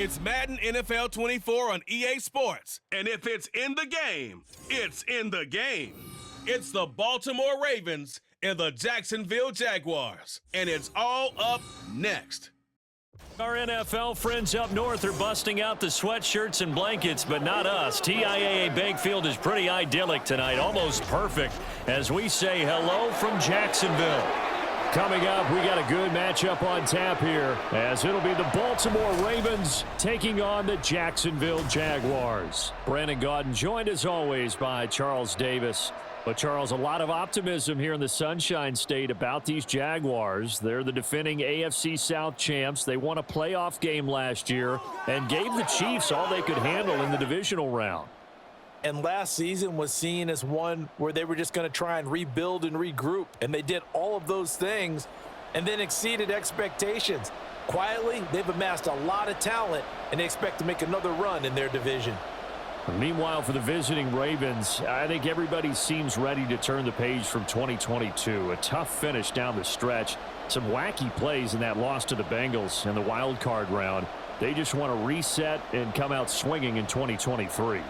It's Madden NFL 24 on EA Sports. And if it's in the game, it's in the game. It's the Baltimore Ravens and the Jacksonville Jaguars. And it's all up next. Our NFL friends up north are busting out the sweatshirts and blankets, but not us. TIAA Bakefield is pretty idyllic tonight, almost perfect, as we say hello from Jacksonville. Coming up, we got a good matchup on tap here, as it'll be the Baltimore Ravens taking on the Jacksonville Jaguars. Brandon Gaudin joined as always by Charles Davis. But, Charles, a lot of optimism here in the Sunshine State about these Jaguars. They're the defending AFC South champs. They won a playoff game last year and gave the Chiefs all they could handle in the divisional round. And last season was seen as one where they were just going to try and rebuild and regroup. And they did all of those things and then exceeded expectations. Quietly, they've amassed a lot of talent, and they expect to make another run in their division. Meanwhile, for the visiting Ravens, I think everybody seems ready to turn the page from 2022. A tough finish down the stretch. Some wacky plays in that loss to the Bengals in the wild card round. They just want to reset and come out swinging in 2023.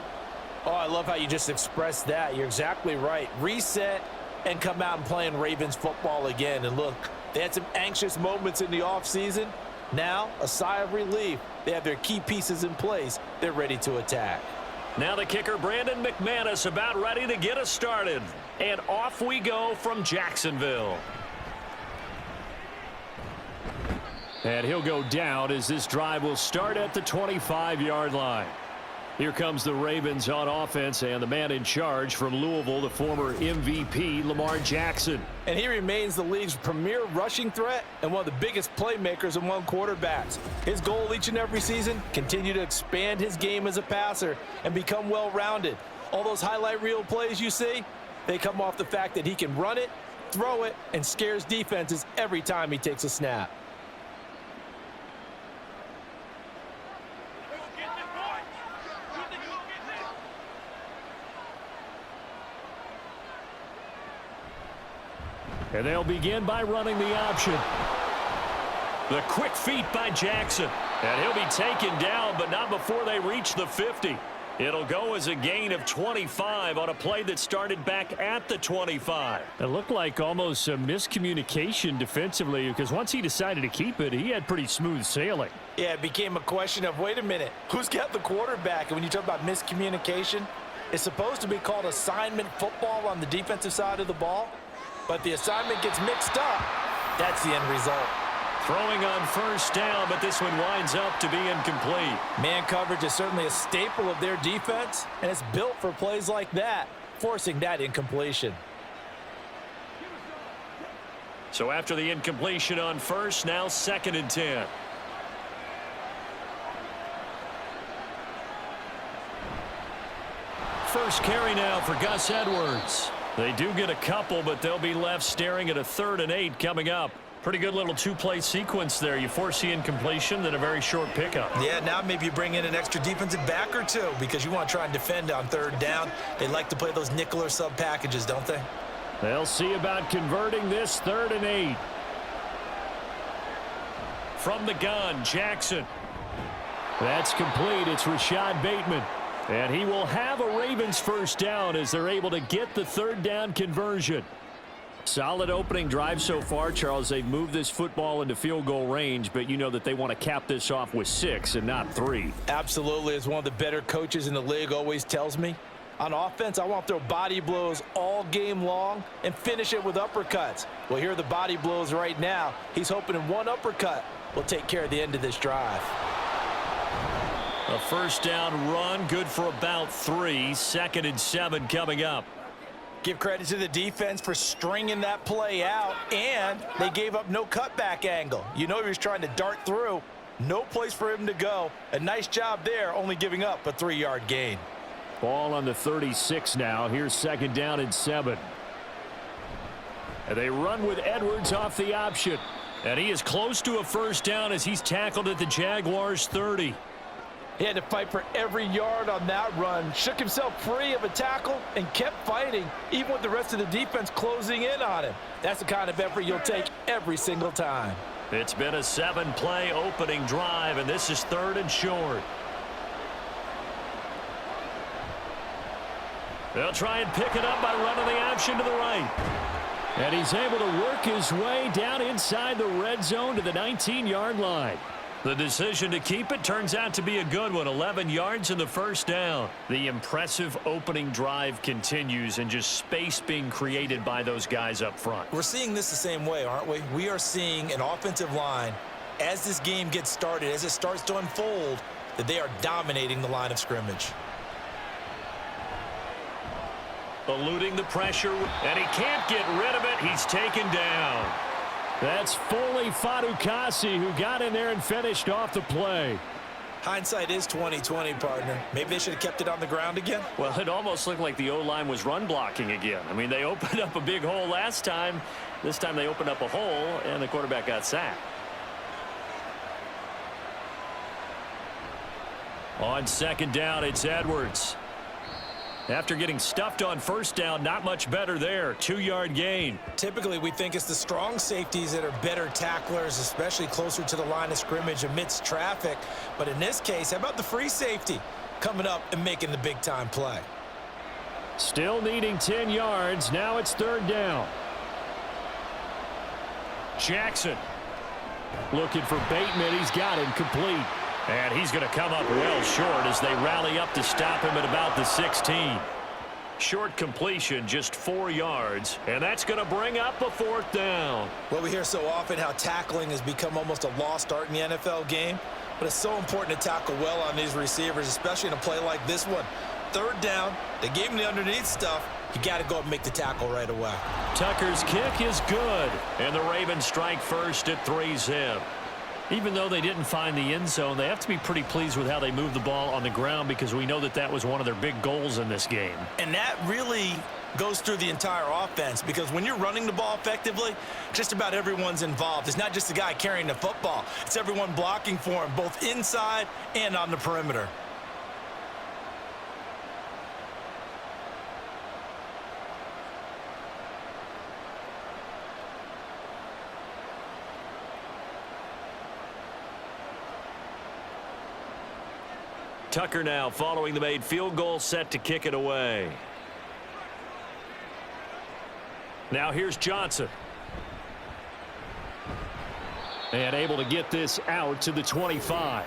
Oh, I love how you just expressed that. You're exactly right. Reset and come out and playing Ravens football again. And look, they had some anxious moments in the offseason. Now, a sigh of relief. They have their key pieces in place. They're ready to attack. Now the kicker, Brandon McManus, about ready to get us started. And off we go from Jacksonville. And he'll go down as this drive will start at the 25-yard line. Here comes the Ravens on offense, and the man in charge from Louisville, the former MVP, Lamar Jackson. And he remains the league's premier rushing threat and one of the biggest playmakers among quarterbacks. His goal each and every season, continue to expand his game as a passer and become well-rounded. All those highlight reel plays you see, they come off the fact that he can run it, throw it, and scares defenses every time he takes a snap. And they'll begin by running the option. The quick feet by Jackson. And he'll be taken down, but not before they reach the 50. It'll go as a gain of 25 on a play that started back at the 25. It looked like almost a miscommunication defensively, because once he decided to keep it, he had pretty smooth sailing. Yeah, it became a question of, wait a minute, who's got the quarterback? And when you talk about miscommunication, it's supposed to be called assignment football on the defensive side of the ball. But the assignment gets mixed up. That's the end result. Throwing on first down, but this one winds up to be incomplete. Man coverage is certainly a staple of their defense, and it's built for plays like that, forcing that incompletion. So after the incompletion on first, now 2nd and 10. First carry now for Gus Edwards. They do get a couple, but they'll be left staring at a 3rd and 8 coming up. Pretty good little two-play sequence there. You force the incompletion, then a very short pickup. Yeah, now maybe you bring in an extra defensive back or two because you want to try and defend on 3rd down. They like to play those nickel or sub packages, don't they? They'll see about converting this 3rd and 8. From the gun, Jackson. That's complete. It's Rashad Bateman. And he will have a Ravens first down as they're able to get the 3rd down conversion. Solid opening drive so far, Charles. They've moved this football into field goal range, but you know that they want to cap this off with 6 and not 3. Absolutely. As one of the better coaches in the league always tells me, on offense, I want to throw body blows all game long and finish it with uppercuts. Well, here are the body blows right now. He's hoping in one uppercut will take care of the end of this drive. A first down run, good for about 3. 2nd and 7 coming up. Give credit to the defense for stringing that play out, and they gave up no cutback angle. You know he was trying to dart through. No place for him to go. A nice job there, only giving up a 3-yard gain. Ball on the 36 now. Here's 2nd down and 7. And they run with Edwards off the option. And he is close to a first down as he's tackled at the Jaguars 30. He had to fight for every yard on that run, shook himself free of a tackle, and kept fighting, even with the rest of the defense closing in on him. That's the kind of effort you'll take every single time. It's been a 7-play opening drive, and this is 3rd and short. They'll try and pick it up by running the option to the right. And he's able to work his way down inside the red zone to the 19-yard line. The decision to keep it turns out to be a good one. 11 yards in the first down. The impressive opening drive continues, and just space being created by those guys up front. We're seeing this the same way, aren't we? We are seeing an offensive line, as this game gets started, as it starts to unfold, that they are dominating the line of scrimmage. Eluding the pressure, and he can't get rid of it. He's taken down. That's Foley Fadukasi, who got in there and finished off the play. Hindsight is 20/20, partner. Maybe they should have kept it on the ground again. Well, it almost looked like the O-line was run blocking again. I mean, they opened up a big hole last time. This time they opened up a hole, and the quarterback got sacked. On 2nd down, it's Edwards. After getting stuffed on 1st down, not much better there. 2-yard gain. Typically, we think it's the strong safeties that are better tacklers, especially closer to the line of scrimmage amidst traffic. But in this case, how about the free safety coming up and making the big-time play? Still needing 10 yards. Now it's 3rd down. Jackson looking for Bateman. He's got him complete. And he's going to come up well short as they rally up to stop him at about the 16. Short completion, just 4 yards, and that's going to bring up a 4th down. Well, we hear so often how tackling has become almost a lost art in the NFL game, but it's so important to tackle well on these receivers, especially in a play like this one. 3rd down, they gave him the underneath stuff. You got to go up and make the tackle right away. Tucker's kick is good, and the Ravens strike first at 3-zip. Even though they didn't find the end zone, they have to be pretty pleased with how they moved the ball on the ground, because we know that that was one of their big goals in this game. And that really goes through the entire offense, because when you're running the ball effectively, just about everyone's involved. It's not just the guy carrying the football. It's everyone blocking for him, both inside and on the perimeter. Tucker now following the made field goal, set to kick it away. Now here's Johnson. And able to get this out to the 25.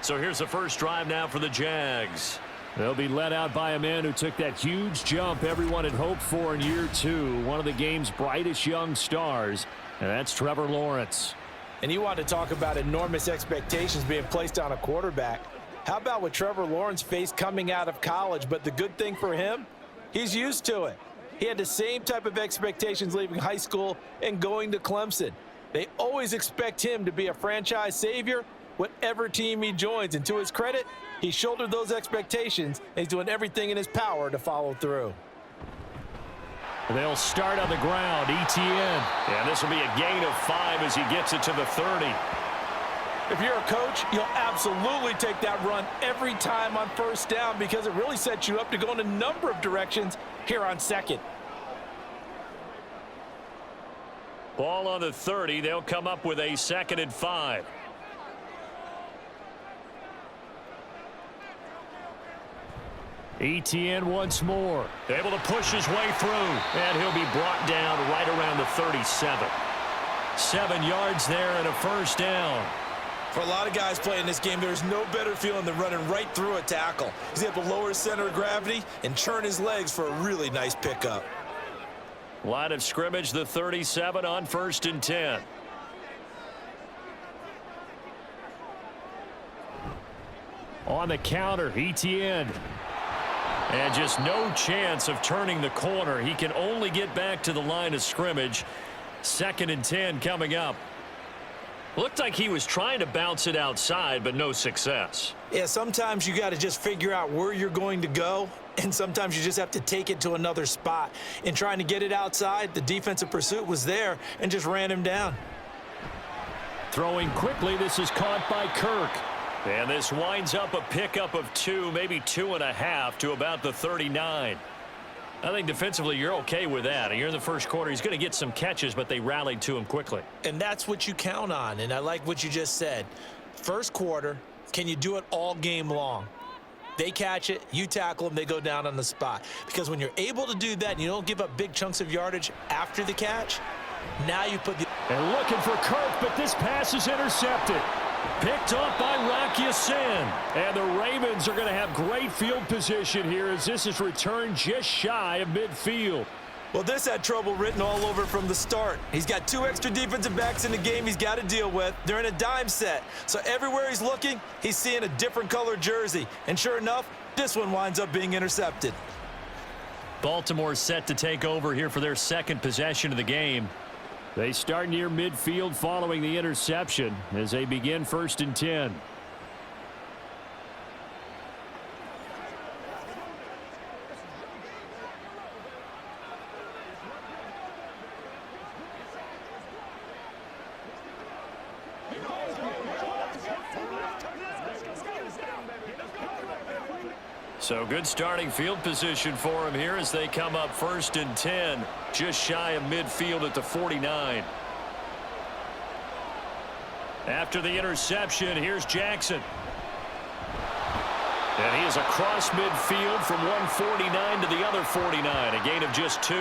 So here's the first drive now for the Jags. They'll be led out by a man who took that huge jump everyone had hoped for in year 2. One of the game's brightest young stars, and that's Trevor Lawrence. And you want to talk about enormous expectations being placed on a quarterback. How about what Trevor Lawrence faced coming out of college? But the good thing for him, he's used to it. He had the same type of expectations leaving high school and going to Clemson. They always expect him to be a franchise savior, whatever team he joins. And to his credit, he shouldered those expectations, and he's doing everything in his power to follow through. They'll start on the ground, Etienne. And this will be a gain of 5 as he gets it to the 30. If you're a coach, you'll absolutely take that run every time on 1st down, because it really sets you up to go in a number of directions here on 2nd. Ball on the 30. They'll come up with a 2nd and 5. Etienne once more. Able to push his way through, and he'll be brought down right around the 37. 7 yards there and a 1st down. For a lot of guys playing this game, there's no better feeling than running right through a tackle. He's able to lower his center of gravity and churn his legs for a really nice pickup. Line of scrimmage, the 37 on 1st and 10. On the counter, Etienne. And just no chance of turning the corner. He can only get back to the line of scrimmage. 2nd and 10 coming up. Looked like he was trying to bounce it outside, but no success. Yeah, sometimes you got to just figure out where you're going to go, and sometimes you just have to take it to another spot. In trying to get it outside, the defensive pursuit was there and just ran him down. Throwing quickly, this is caught by Kirk. And this winds up a pickup of 2, maybe 2.5 to about the 39. I think defensively you're okay with that. You're in the first quarter. He's going to get some catches, but they rallied to him quickly. And that's what you count on, and I like what you just said. First quarter, can you do it all game long? They catch it, you tackle them, they go down on the spot. Because when you're able to do that and you don't give up big chunks of yardage after the catch, now you put the... And looking for Kirk, but this pass is intercepted. Picked off by Rocky Sin. And the Ravens are going to have great field position here as this is returned just shy of midfield. Well, this had trouble written all over from the start. He's got 2 extra defensive backs in the game he's got to deal with. They're in a dime set. So everywhere he's looking, he's seeing a different color jersey. And sure enough, this one winds up being intercepted. Baltimore set to take over here for their second possession of the game. They start near midfield following the interception as they begin 1st and 10. So good starting field position for him here as they come up 1st and 10, just shy of midfield at the 49. After the interception, here's Jackson. And he is across midfield from 149 to the other 49, a gain of just 2.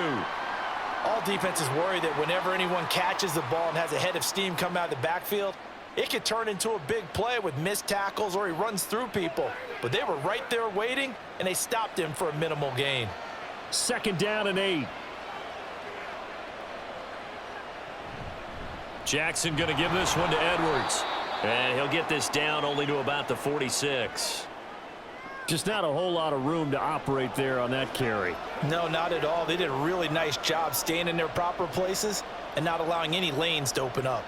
All defenses worry that whenever anyone catches the ball and has a head of steam come out of the backfield, it could turn into a big play with missed tackles or he runs through people. But they were right there waiting, and they stopped him for a minimal gain. 2nd down and 8. Jackson going to give this one to Edwards. And he'll get this down only to about the 46. Just not a whole lot of room to operate there on that carry. No, not at all. They did a really nice job staying in their proper places and not allowing any lanes to open up.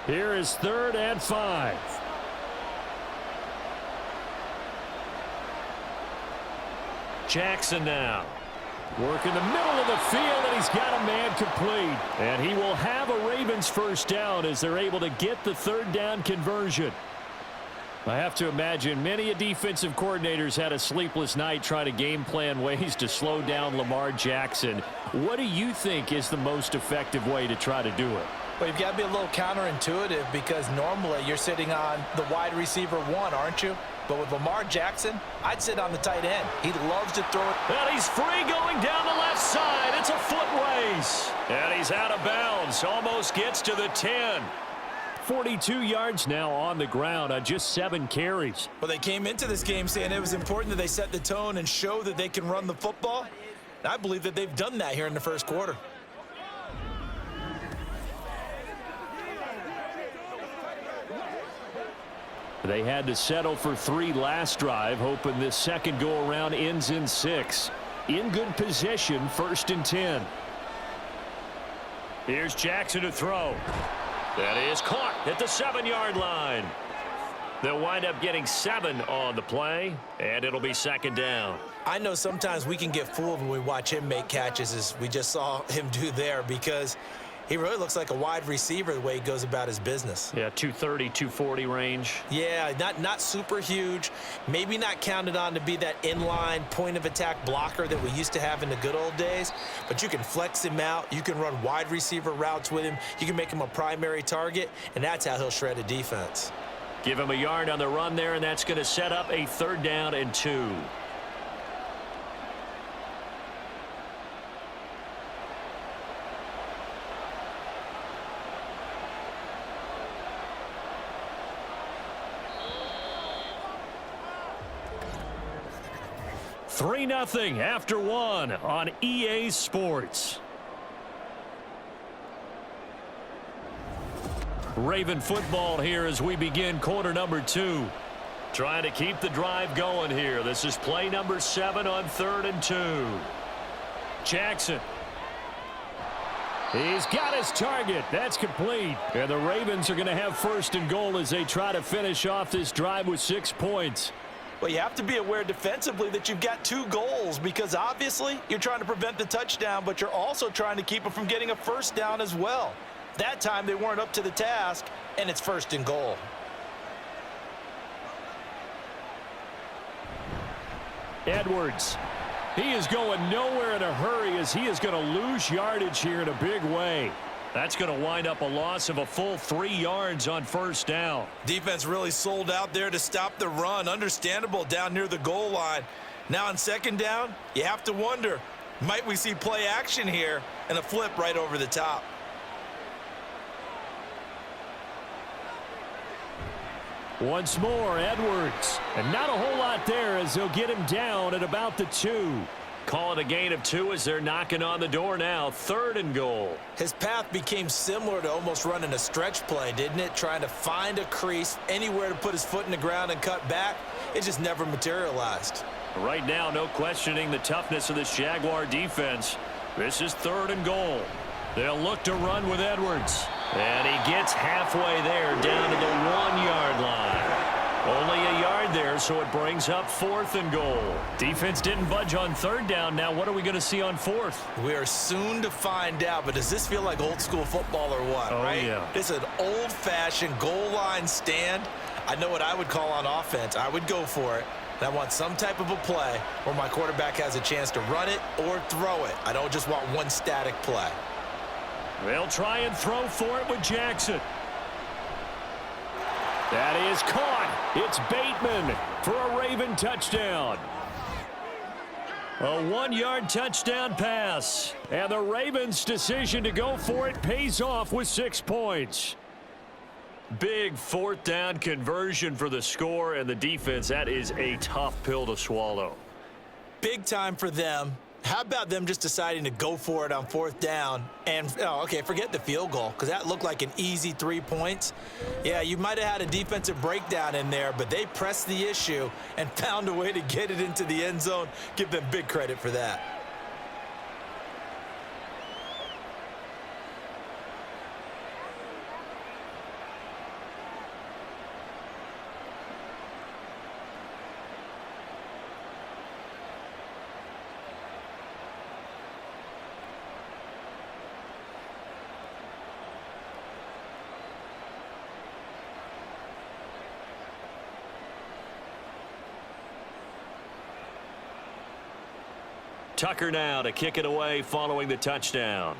Here is 3rd and 5. Jackson now. Work in the middle of the field, and he's got a man complete. And he will have a Ravens 1st down as they're able to get the 3rd down conversion. I have to imagine many defensive coordinators had a sleepless night trying to game plan ways to slow down Lamar Jackson. What do you think is the most effective way to try to do it? Well, you've got to be a little counterintuitive because normally you're sitting on the wide receiver 1, aren't you? But with Lamar Jackson, I'd sit on the tight end. He loves to throw it. And he's free going down the left side. It's a foot race. And he's out of bounds. Almost gets to the 10. 42 yards now on the ground on just 7 carries. Well, they came into this game saying it was important that they set the tone and show that they can run the football. And I believe that they've done that here in the first quarter. They had to settle for 3 last drive, hoping this second go-around ends in 6. In good position, 1st and 10. Here's Jackson to throw. That is caught at the 7-yard line. They'll wind up getting 7 on the play, and it'll be 2nd down. I know sometimes we can get fooled when we watch him make catches, as we just saw him do there, because he really looks like a wide receiver the way he goes about his business. Yeah, 230, 240 range. Yeah, not super huge. Maybe not counted on to be that inline point-of-attack blocker that we used to have in the good old days. But you can flex him out. You can run wide receiver routes with him. You can make him a primary target, and that's how he'll shred a defense. Give him a yard on the run there, and that's going to set up a 3rd down and 2. Three 3-0 after 1 on EA Sports. Raven football here as we begin quarter number 2. Trying to keep the drive going here. This is play number 7 on 3rd and 2. Jackson. He's got his target. That's complete. And the Ravens are going to have 1st and goal as they try to finish off this drive with 6 points. Well, you have to be aware defensively that you've got 2 goals because obviously you're trying to prevent the touchdown, but you're also trying to keep it from getting a 1st down as well. That time they weren't up to the task, and it's 1st and goal. Edwards He is going nowhere in a hurry as he is going to lose yardage here in a big way. That's going to wind up a loss of a full 3 yards on first down. Defense really sold out there to stop the run. Understandable down near the goal line. Now on second down, you have to wonder, might we see play action here and a flip right over the top? Once more, Edwards. And not a whole lot there as they'll get him down at about the 2. Call it a gain of 2 as they're knocking on the door now. 3rd and goal. His path became similar to almost running a stretch play, didn't it? Trying to find a crease, anywhere to put his foot in the ground and cut back. It just never materialized. Right now, no questioning the toughness of this Jaguar defense. This is 3rd and goal. They'll look to run with Edwards. And he gets halfway there down to the 1-yard line. Only a yard there, so it brings up 4th and goal. Defense didn't budge on 3rd down. Now what are we going to see on 4th? We are soon to find out, but does this feel like old school football or what, right? Yeah. This is an old-fashioned goal line stand. I know what I would call on offense. I would go for it. And I want some type of a play where my quarterback has a chance to run it or throw it. I don't just want one static play. They'll try and throw for it with Jackson. That is caught. It's Bateman for a Raven touchdown. A 1-yard touchdown pass. And the Ravens' decision to go for it pays off with 6 points. Big 4th down conversion for the score, and the defense, that is a tough pill to swallow. Big time for them. How about them just deciding to go for it on 4th down and, okay, forget the field goal because that looked like an easy 3 points. Yeah, you might have had a defensive breakdown in there, but they pressed the issue and found a way to get it into the end zone. Give them big credit for that. Tucker now to kick it away following the touchdown.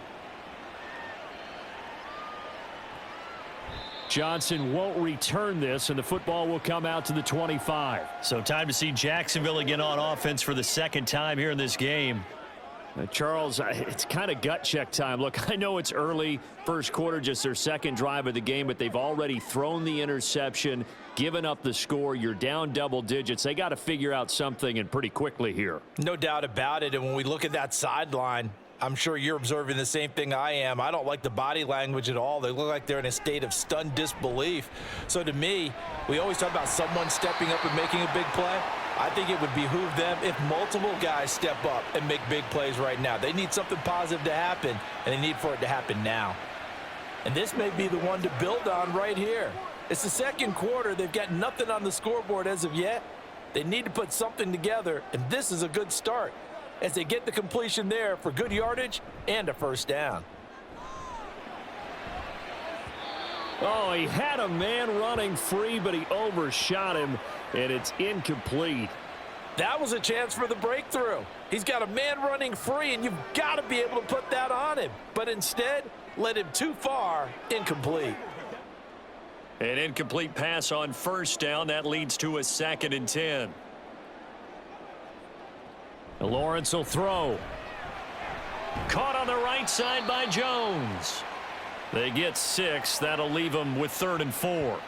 Johnson won't return this, and the football will come out to the 25. So time to see Jacksonville again on offense for the 2nd time here in this game. Charles, it's kind of gut check time. Look, I know it's early, first quarter, just their 2nd drive of the game, but they've already thrown the interception, given up the score. You're down double digits. They got to figure out something, and pretty quickly here. No doubt about it, and when we look at that sideline, I'm sure you're observing the same thing I am. I don't like the body language at all. They look like they're in a state of stunned disbelief. So to me, we always talk about someone stepping up and making a big play. I think it would behoove them if multiple guys step up and make big plays right now. They need something positive to happen, and they need for it to happen now. And this may be the one to build on right here. It's the 2nd quarter. They've got nothing on the scoreboard as of yet. They need to put something together, and this is a good start as they get the completion there for good yardage and a 1st down. Oh, he had a man running free, but he overshot him, and it's incomplete. That was a chance for the breakthrough. He's got a man running free, and you've got to be able to put that on him. But instead, led him too far, incomplete. An incomplete pass on 1st down. That leads to a 2nd and 10. Lawrence will throw. Caught on the right side by Jones. They get 6. That'll leave them with 3rd and 4.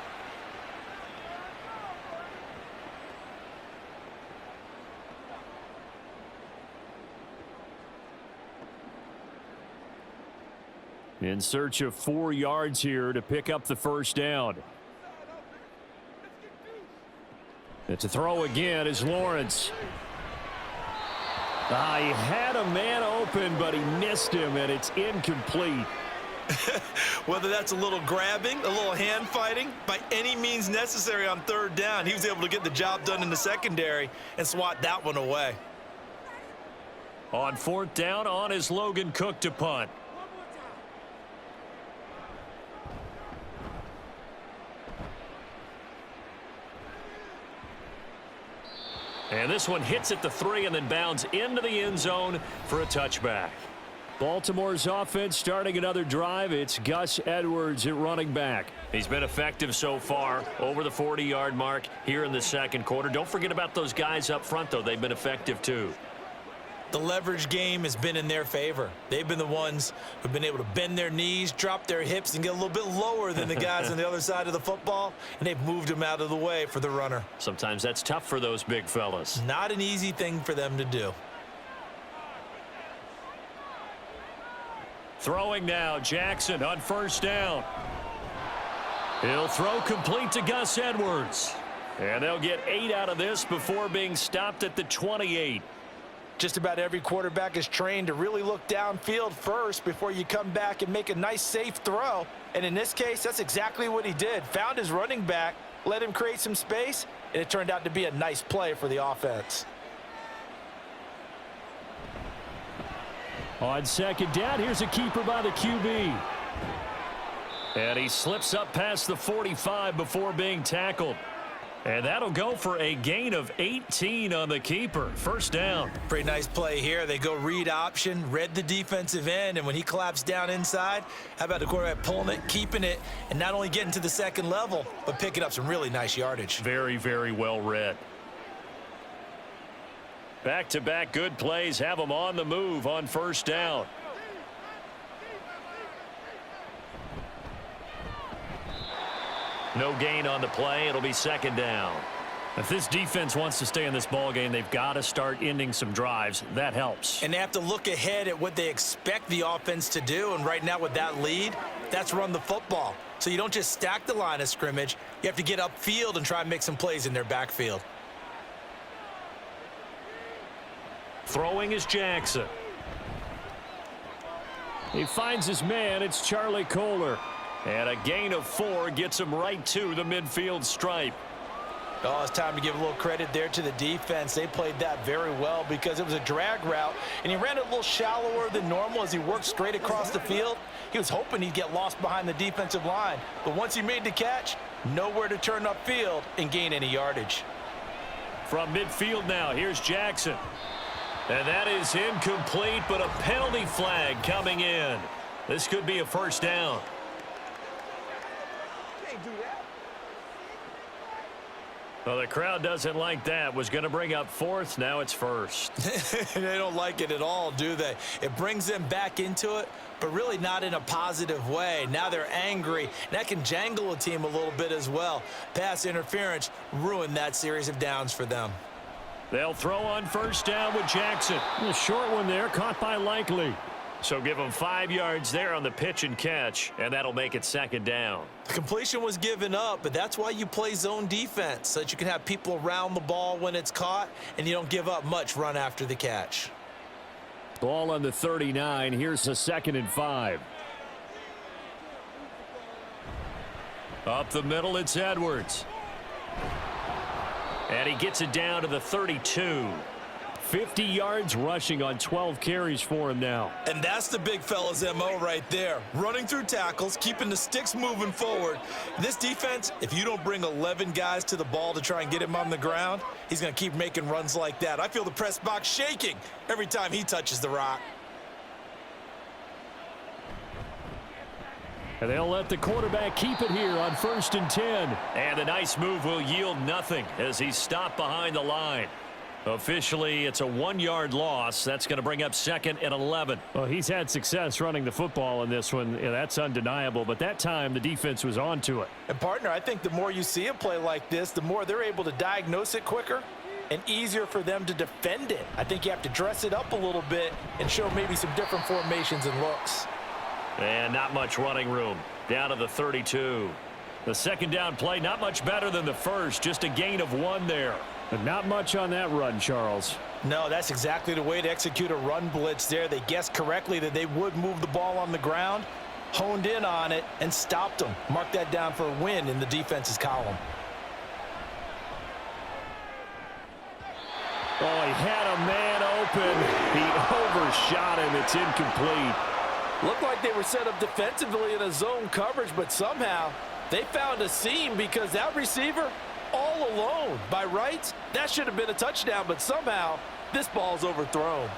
In search of 4 yards here to pick up the 1st down. And to throw again is Lawrence. He had a man open, but he missed him, and it's incomplete. Whether that's a little grabbing, a little hand fighting, by any means necessary on 3rd down, he was able to get the job done in the secondary and swat that one away. On 4th down, on is Logan Cook to punt. And this one hits at the 3 and then bounds into the end zone for a touchback. Baltimore's offense starting another drive. It's Gus Edwards at running back. He's been effective so far, over the 40-yard mark here in the second quarter. Don't forget about those guys up front, though. They've been effective, too. The leverage game has been in their favor. They've been the ones who've been able to bend their knees, drop their hips, and get a little bit lower than the guys on the other side of the football, and they've moved them out of the way for the runner. Sometimes that's tough for those big fellas. Not an easy thing for them to do. Throwing now, Jackson on first down. He'll throw complete to Gus Edwards. And they'll get 8 out of this before being stopped at the 28. Just about every quarterback is trained to really look downfield first before you come back and make a nice, safe throw. And in this case, that's exactly what he did. Found his running back, let him create some space, and it turned out to be a nice play for the offense. On second down, here's a keeper by the QB. And he slips up past the 45 before being tackled. And that'll go for a gain of 18 on the keeper. First down. Pretty nice play here. They go read option, read the defensive end, and when he claps down inside, how about the quarterback pulling it, keeping it, and not only getting to the second level, but picking up some really nice yardage. Very, very well read. Back-to-back good plays have them on the move on first down. No gain on the play. It'll be second down. If this defense wants to stay in this ballgame, they've got to start ending some drives. That helps. And they have to look ahead at what they expect the offense to do. And right now with that lead, that's run the football. So you don't just stack the line of scrimmage. You have to get upfield and try and make some plays in their backfield. Throwing is Jackson. He finds his man. It's Charlie Kohler. And a gain of 4 gets him right to the midfield stripe. Oh, it's time to give a little credit there to the defense. They played that very well because it was a drag route, and he ran it a little shallower than normal as he worked straight across the field. He was hoping he'd get lost behind the defensive line, but once he made the catch, nowhere to turn upfield and gain any yardage. From midfield now, here's Jackson. And that is incomplete, but a penalty flag coming in. This could be a first down. Well, the crowd doesn't like that. Was going to bring up fourth. Now it's first. They don't like it at all, do they? It brings them back into it, but really not in a positive way. Now they're angry. That can jangle a team a little bit as well. Pass interference ruined that series of downs for them. They'll throw on first down with Jackson. A short one there, caught by Likely. So give them 5 yards there on the pitch and catch, and that'll make it second down. The completion was given up, but that's why you play zone defense, so that you can have people around the ball when it's caught, and you don't give up much run after the catch. Ball on the 39. Here's the 2nd and 5. Up the middle, it's Edwards. And he gets it down to the 32. 50 yards rushing on 12 carries for him now. And that's the big fella's MO right there. Running through tackles, keeping the sticks moving forward. This defense, if you don't bring 11 guys to the ball to try and get him on the ground, he's going to keep making runs like that. I feel the press box shaking every time he touches the rock. And they'll let the quarterback keep it here on 1st and 10. And a nice move will yield nothing as he's stopped behind the line. Officially, it's a 1-yard loss. That's going to bring up 2nd and 11. Well, he's had success running the football in this one. Yeah, that's undeniable. But that time, the defense was on to it. And, partner, I think the more you see a play like this, the more they're able to diagnose it quicker and easier for them to defend it. I think you have to dress it up a little bit and show maybe some different formations and looks. And not much running room. Down to the 32. The second down play, not much better than the first. Just a gain of 1 there. But not much on that run, Charles. No, that's exactly the way to execute a run blitz there. They guessed correctly that they would move the ball on the ground, honed in on it, and stopped them. Mark that down for a win in the defense's column. Oh, he had a man open. He overshot him. It's incomplete. Looked like they were set up defensively in a zone coverage, but somehow they found a seam because that receiver, all alone. By rights, that should have been a touchdown, but somehow this ball's overthrown.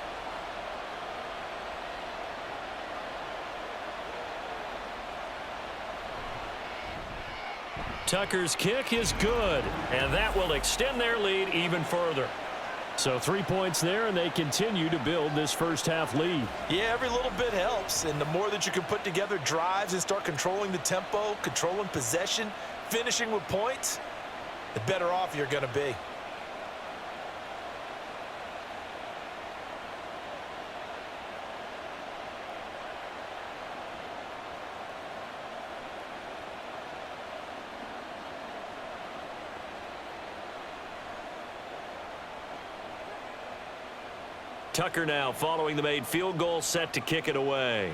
Tucker's kick is good, and that will extend their lead even further. So 3 points there, and they continue to build this first half lead. Yeah, every little bit helps, and the more that you can put together drives and start controlling the tempo, controlling possession, finishing with points, the better off you're going to be. Tucker now following the made field goal, set to kick it away.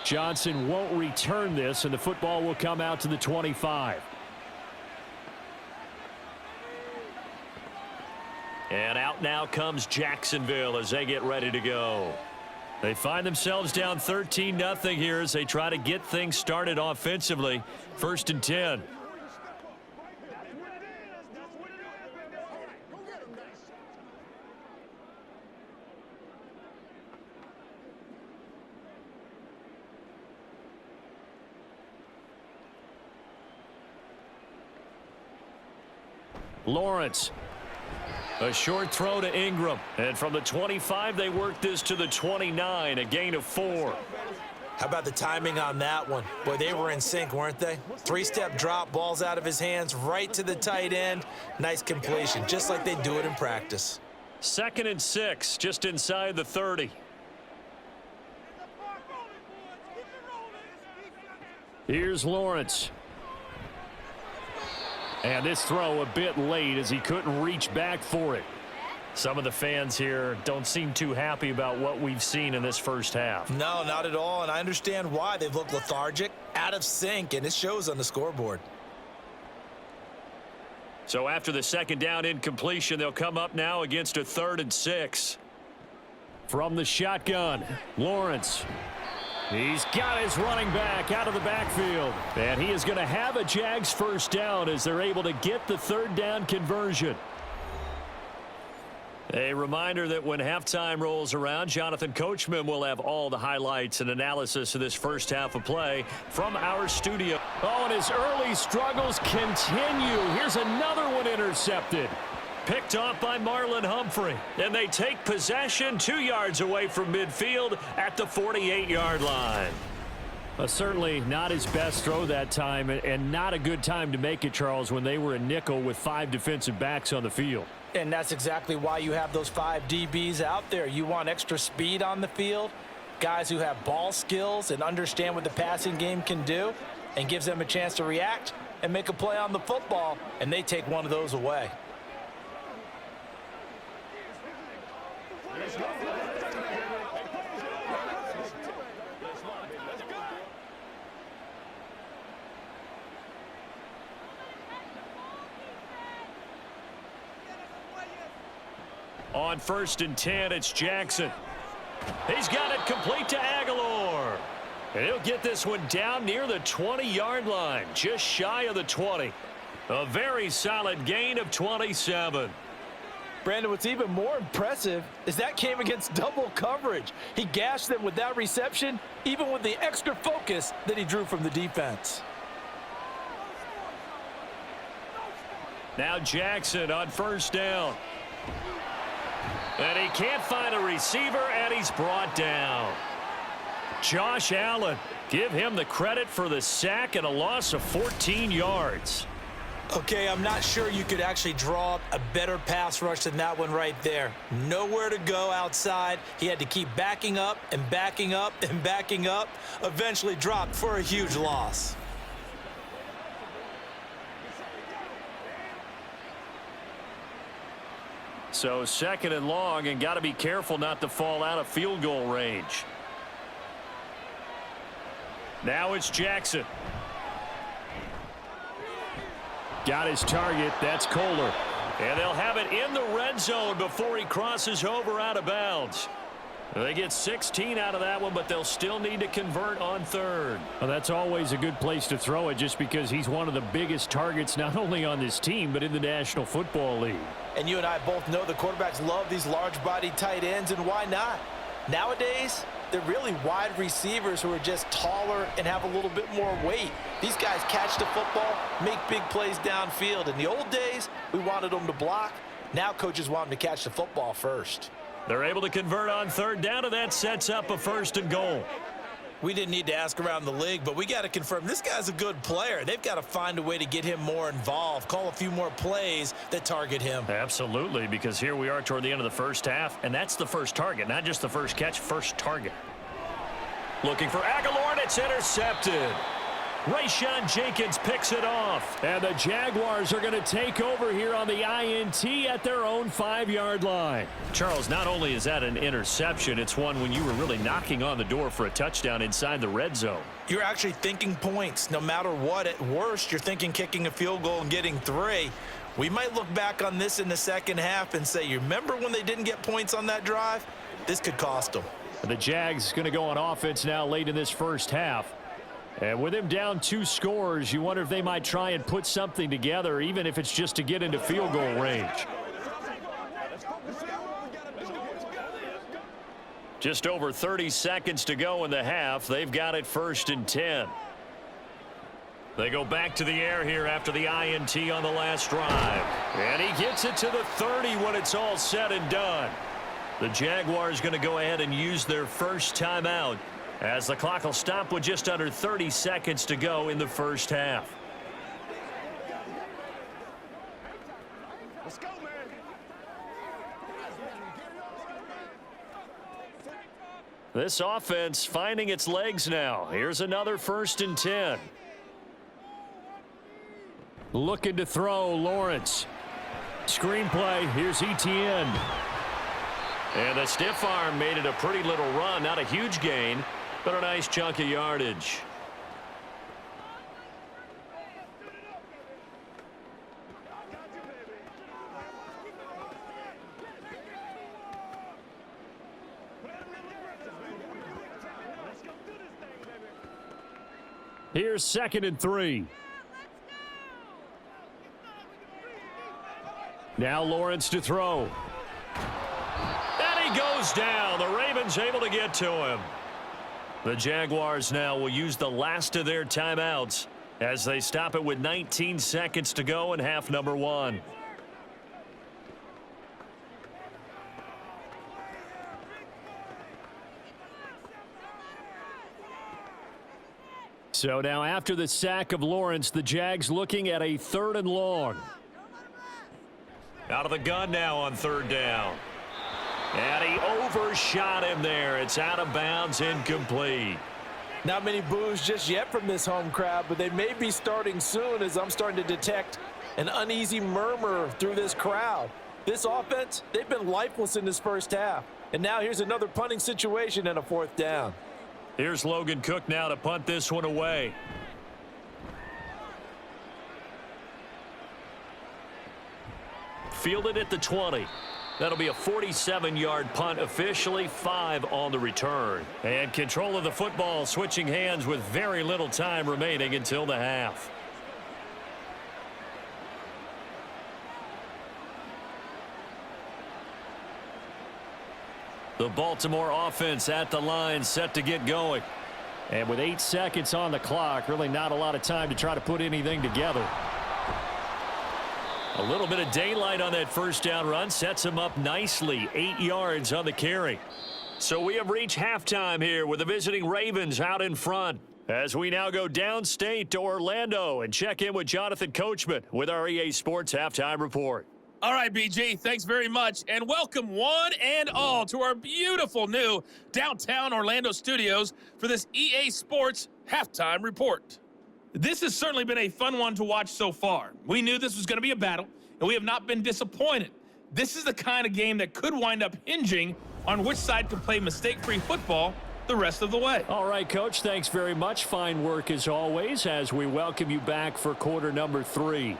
Johnson won't return this, and the football will come out to the 25. And out now comes Jacksonville as they get ready to go. They find themselves down 13-0 here as they try to get things started offensively. 1st and 10. Lawrence. A short throw to Ingram. And from the 25, they work this to the 29, a gain of 4. How about the timing on that one? Boy, they were in sync, weren't they? 3-step drop, balls out of his hands, right to the tight end. Nice completion, just like they do it in practice. 2nd and 6, just inside the 30. Here's Lawrence. And this throw a bit late as he couldn't reach back for it. Some of the fans here don't seem too happy about what we've seen in this first half. No, not at all, and I understand why. They've looked lethargic, out of sync, and it shows on the scoreboard. So after the 2nd down incompletion, they'll come up now against a 3rd and 6. From the shotgun, Lawrence. He's got his running back out of the backfield. And he is going to have a Jags first down as they're able to get the 3rd down conversion. A reminder that when halftime rolls around, Jonathan Coachman will have all the highlights and analysis of this first half of play from our studio. Oh, and his early struggles continue. Here's another one intercepted. Picked off by Marlon Humphrey. And they take possession 2 yards away from midfield at the 48-yard line. Certainly not his best throw that time, and not a good time to make it, Charles, when they were a nickel with 5 defensive backs on the field. And that's exactly why you have those 5 DBs out there. You want extra speed on the field, guys who have ball skills and understand what the passing game can do, and gives them a chance to react and make a play on the football, and they take one of those away. On 1st and 10, it's Jackson. He's got it complete to Aguilar. And he'll get this one down near the 20-yard line, just shy of the 20. A very solid gain of 27. Brandon, what's even more impressive is that came against double coverage. He gashed them with that reception, even with the extra focus that he drew from the defense. Now Jackson on 1st down. And he can't find a receiver, and he's brought down. Josh Allen, give him the credit for the sack and a loss of 14 yards. Okay, I'm not sure you could actually draw up a better pass rush than that one right there. Nowhere to go outside. He had to keep backing up and backing up and backing up. Eventually dropped for a huge loss. So 2nd and long, and got to be careful not to fall out of field goal range. Now it's Jackson. Got his target. That's Kohler. And they'll have it in the red zone before he crosses over out of bounds. They get 16 out of that one, but they'll still need to convert on third. Well, that's always a good place to throw it just because he's one of the biggest targets not only on this team but in the National Football League. And you and I both know the quarterbacks love these large-bodied tight ends, and why not? Nowadays, they're really wide receivers who are just taller and have a little bit more weight. These guys catch the football, make big plays downfield. In the old days, we wanted them to block. Now coaches want them to catch the football first. They're able to convert on third down, and that sets up a 1st and goal. We didn't need to ask around the league, but we got to confirm this guy's a good player. They've got to find a way to get him more involved, call a few more plays that target him. Absolutely, because here we are toward the end of the first half, and that's the first target, not just the first catch, first target. Looking for Aguilar, and it's intercepted. Rayshawn Jenkins picks it off. And the Jaguars are going to take over here on the INT at their own 5-yard line. Charles, not only is that an interception, it's one when you were really knocking on the door for a touchdown inside the red zone. You're actually thinking points. No matter what, at worst, you're thinking kicking a field goal and getting 3. We might look back on this in the second half and say, you remember when they didn't get points on that drive? This could cost them. The Jags going to go on offense now late in this first half. And with him down 2 scores, you wonder if they might try and put something together, even if it's just to get into field goal range. Just over 30 seconds to go in the half. They've got it 1st and 10. They go back to the air here after the INT on the last drive. And he gets it to the 30 when it's all said and done. The Jaguars going to go ahead and use their first timeout, as the clock will stop with just under 30 seconds to go in the first half. Let's go, man. This offense finding its legs now. Here's another 1st and 10. Looking to throw, Lawrence. Screenplay, here's Etienne. And the stiff arm made it a pretty little run. Not a huge gain, but a nice chunk of yardage. Here's 2nd and 3. Now Lawrence to throw. And he goes down. The Ravens able to get to him. The Jaguars now will use the last of their timeouts as they stop it with 19 seconds to go in half number 1. So now after the sack of Lawrence, the Jags looking at a 3rd and long. Out of the gun now on 3rd down. And he overshot him there. It's out of bounds, incomplete. Not many boos just yet from this home crowd, but they may be starting soon, as I'm starting to detect an uneasy murmur through this crowd. This offense, they've been lifeless in this first half. And now here's another punting situation and a 4th down. Here's Logan Cook now to punt this one away. Fielded at the 20. That'll be a 47-yard punt, officially 5 on the return. And control of the football switching hands with very little time remaining until the half. The Baltimore offense at the line, set to get going. And with 8 seconds on the clock, really not a lot of time to try to put anything together. A little bit of daylight on that first down run sets him up nicely. 8 yards on the carry. So we have reached halftime here with the visiting Ravens out in front, as we now go downstate to Orlando and check in with Jonathan Coachman with our EA Sports Halftime Report. All right, BG, thanks very much, and welcome one and all to our beautiful new downtown Orlando studios for this EA Sports Halftime Report. This has certainly been a fun one to watch so far. We knew this was going to be a battle, and we have not been disappointed. This is the kind of game that could wind up hinging on which side can play mistake-free football the rest of the way. All right, Coach, thanks very much. Fine work as always as we welcome you back for quarter number 3.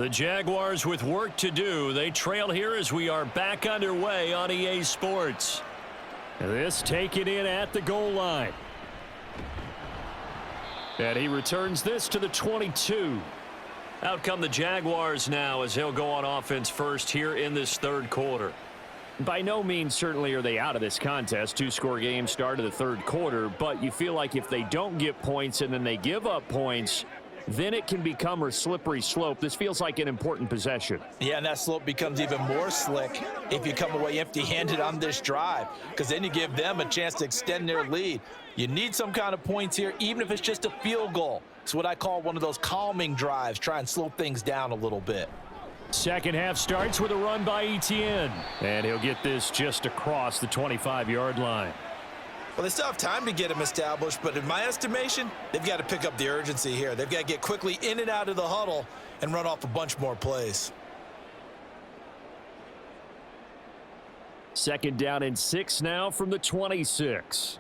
The Jaguars with work to do. They trail here as we are back underway on EA Sports. This taken in at the goal line. And he returns this to the 22. Out come the Jaguars now as he'll go on offense first here in this third quarter. By no means certainly are they out of this contest. Two-score game start of the third quarter, but you feel like if they don't get points and then they give up points, then it can become a slippery slope. This feels like an important possession. Yeah, and that slope becomes even more slick if you come away empty-handed on this drive, because then you give them a chance to extend their lead. You need some kind of points here, even if it's just a field goal. It's what I call one of those calming drives. Try and slow things down a little bit. Second half starts with a run by Etienne, and he'll get this just across the 25-yard line. Well, they still have time to get him established, but in my estimation, they've got to pick up the urgency here. They've got to get quickly in and out of the huddle and run off a bunch more plays. Second down and 6 now from the 26.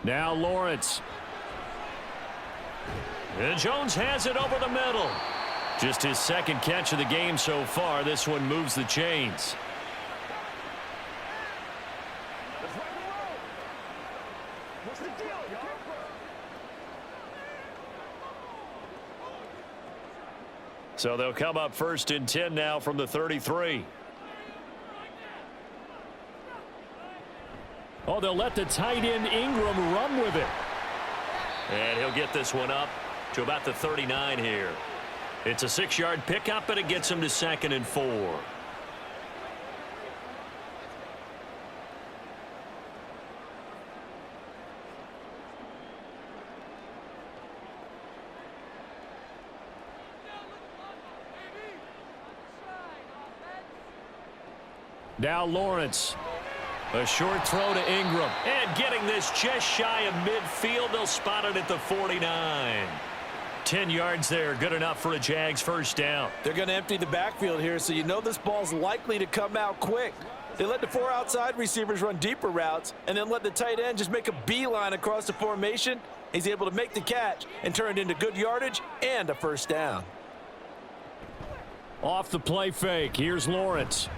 Now Lawrence. And Jones has it over the middle. Just his second catch of the game so far. This one moves the chains. What's the deal, y'all? So they'll come up first and 10 now from the 33. Oh, they'll let the tight end Ingram run with it. And he'll get this one up to about the 39 here. It's a 6-yard pickup, and it gets him to 2nd and 4. Now Lawrence. A short throw to Ingram. And getting this just shy of midfield. They'll spot it at the 49. 10 yards there. Good enough for a Jags first down. They're going to empty the backfield here, so you know this ball's likely to come out quick. They let the 4 outside receivers run deeper routes and then let the tight end just make a beeline across the formation. He's able to make the catch and turn it into good yardage and a first down. Off the play fake. Here's Lawrence.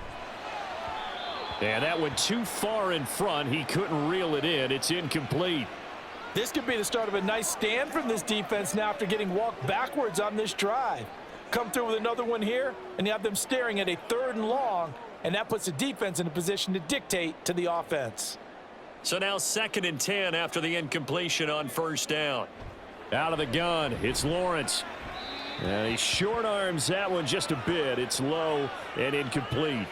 And that went too far in front. He couldn't reel it in. It's incomplete. This could be the start of a nice stand from this defense now after getting walked backwards on this drive. Come through with another one here, and you have them staring at a 3rd and long, and that puts the defense in a position to dictate to the offense. So now 2nd and 10 after the incompletion on first down. Out of the gun, it's Lawrence. And he short arms that one just a bit. It's low and incomplete.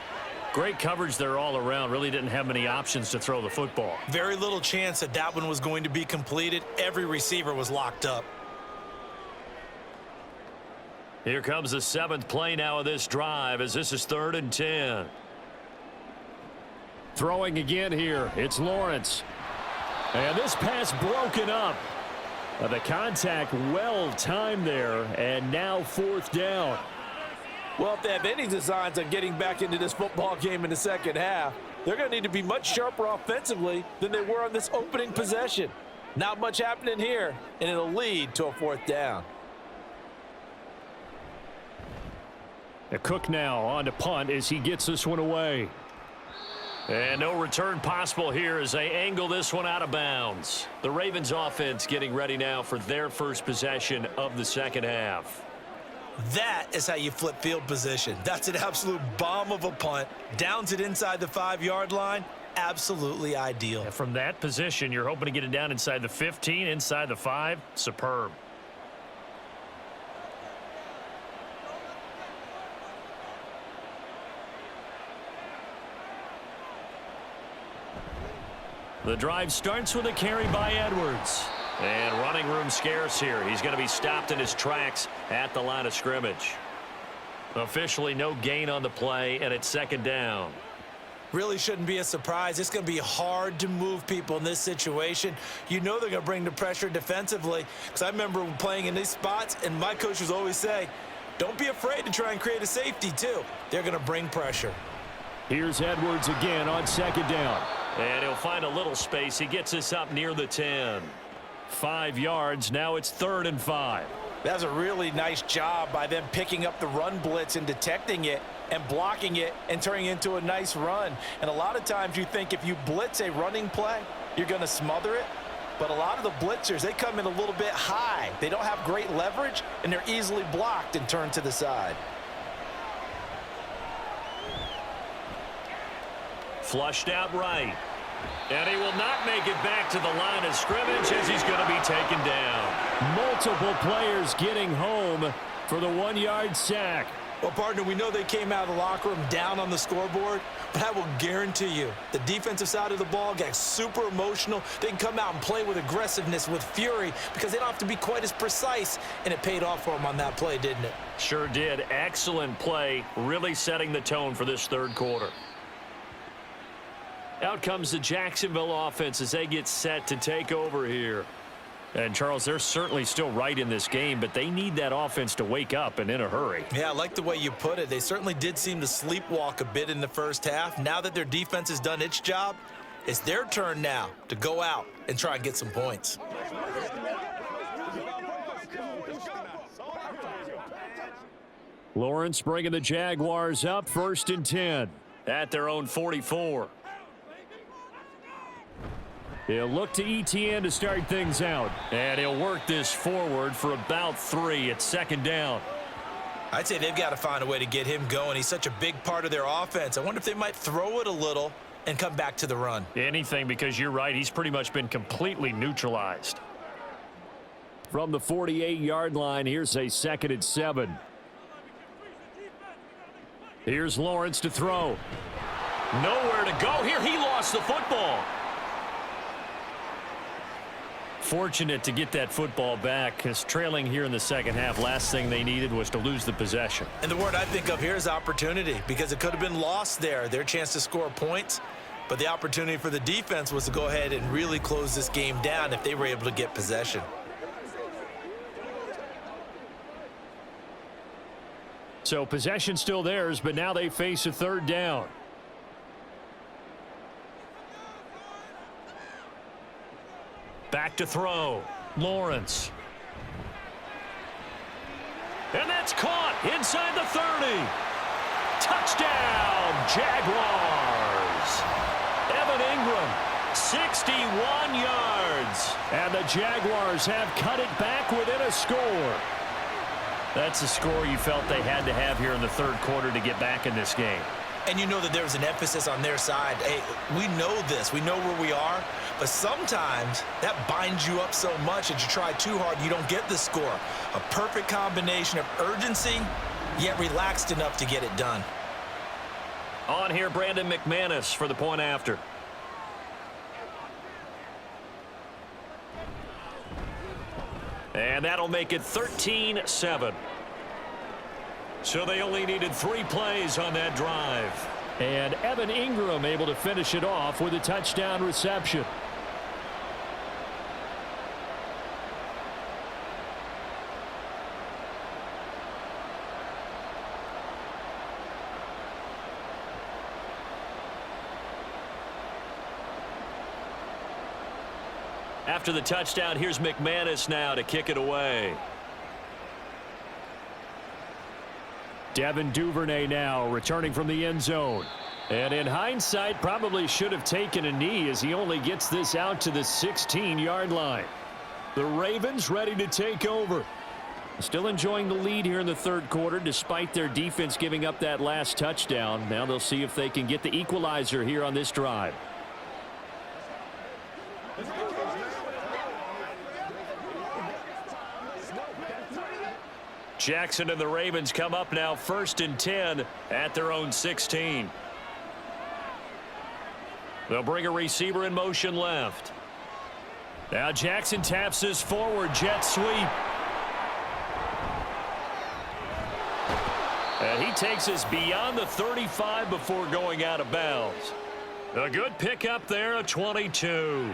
Great coverage there all around. Really didn't have many options to throw the football. Very little chance that that one was going to be completed. Every receiver was locked up. Here comes the 7th play now of this drive as this is 3rd and 10. Throwing again here. It's Lawrence. And this pass broken up. The contact well timed there, and now 4th down. Well, if they have any designs on getting back into this football game in the second half, they're going to need to be much sharper offensively than they were on this opening possession. Not much happening here, and it'll lead to a 4th down. A Cook now on to punt as he gets this one away. And no return possible here as they angle this one out of bounds. The Ravens offense getting ready now for their first possession of the second half. That is how you flip field position. That's an absolute bomb of a punt. Downs it inside the 5-yard line. Absolutely ideal. And from that position, you're hoping to get it down inside the 15, inside the 5. Superb. The drive starts with a carry by Edwards. And running room scarce here. He's going to be stopped in his tracks at the line of scrimmage. Officially no gain on the play, and it's 2nd down. Really shouldn't be a surprise. It's going to be hard to move people in this situation. You know they're going to bring the pressure defensively. Because I remember playing in these spots, and my coaches always say, don't be afraid to try and create a safety, too. They're going to bring pressure. Here's Edwards again on 2nd down. And he'll find a little space. He gets this up near the 10. 5 yards. Now it's 3rd and 5. That's a really nice job by them picking up the run blitz and detecting it and blocking it and turning it into a nice run. And a lot of times you think if you blitz a running play, you're going to smother it. But a lot of the blitzers, they come in a little bit high. They don't have great leverage, and they're easily blocked and turned to the side. Flushed out right. And he will not make it back to the line of scrimmage as he's going to be taken down. Multiple players getting home for the 1-yard sack. Well, partner, we know they came out of the locker room down on the scoreboard, but I will guarantee you the defensive side of the ball got super emotional. They can come out and play with aggressiveness, with fury, because they don't have to be quite as precise, and it paid off for them on that play, didn't it? Sure did. Excellent play, really setting the tone for this 3rd quarter. Out comes the Jacksonville offense as they get set to take over here. And, Charles, they're certainly still right in this game, but they need that offense to wake up and in a hurry. Yeah, I like the way you put it. They certainly did seem to sleepwalk a bit in the first half. Now that their defense has done its job, it's their turn now to go out and try and get some points. Lawrence bringing the Jaguars up, 1st and 10. At their own 44. He'll look to ETN to start things out. And he'll work this forward for about 3 at 2nd down. I'd say they've got to find a way to get him going. He's such a big part of their offense. I wonder if they might throw it a little and come back to the run. Anything, because you're right. He's pretty much been completely neutralized. From the 48-yard line, here's a 2nd and 7. Here's Lawrence to throw. Nowhere to go here. He lost the football. Fortunate to get that football back, because trailing here in the 2nd half, last thing they needed was to lose the possession. And the word I think of here is opportunity, because it could have been lost there, their chance to score points. But the opportunity for the defense was to go ahead and really close this game down if they were able to get possession. So possession still theirs, but now they face a 3rd down. Back to throw. Lawrence. And that's caught inside the 30. Touchdown, Jaguars. Evan Ingram, 61 yards. And the Jaguars have cut it back within a score. That's a score you felt they had to have here in the 3rd quarter to get back in this game. And you know that there was an emphasis on their side. Hey, we know this. We know where we are. But sometimes that binds you up so much that you try too hard, you don't get the score. A perfect combination of urgency, yet relaxed enough to get it done. On here, Brandon McManus for the point after. And that'll make it 13-7. So they only needed 3 plays on that drive. And Evan Ingram able to finish it off with a touchdown reception. After the touchdown, here's McManus now to kick it away. Devin Duvernay now returning from the end zone. And in hindsight, probably should have taken a knee as he only gets this out to the 16-yard line. The Ravens ready to take over. Still enjoying the lead here in the 3rd quarter despite their defense giving up that last touchdown. Now they'll see if they can get the equalizer here on this drive. Jackson and the Ravens come up now 1st and 10 at their own 16. They'll bring a receiver in motion left. Now Jackson taps this forward jet sweep. And he takes us beyond the 35 before going out of bounds. A good pickup there, a 22.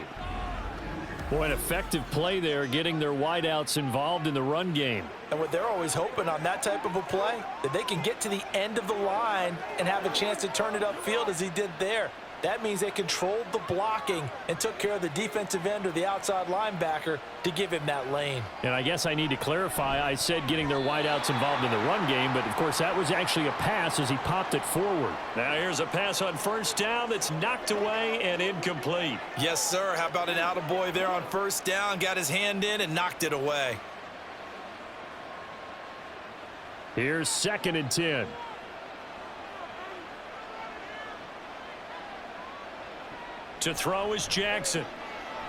Boy, an effective play there, getting their wideouts involved in the run game. And what they're always hoping on that type of a play, that they can get to the end of the line and have a chance to turn it upfield as he did there. That means they controlled the blocking and took care of the defensive end or the outside linebacker to give him that lane. And I guess I need to clarify, I said getting their wideouts involved in the run game, but of course that was actually a pass as he popped it forward. Now here's a pass on first down that's knocked away and incomplete. Yes, sir. How about an attaboy there on first down? Got his hand in and knocked it away. Here's 2nd and 10. To throw is Jackson.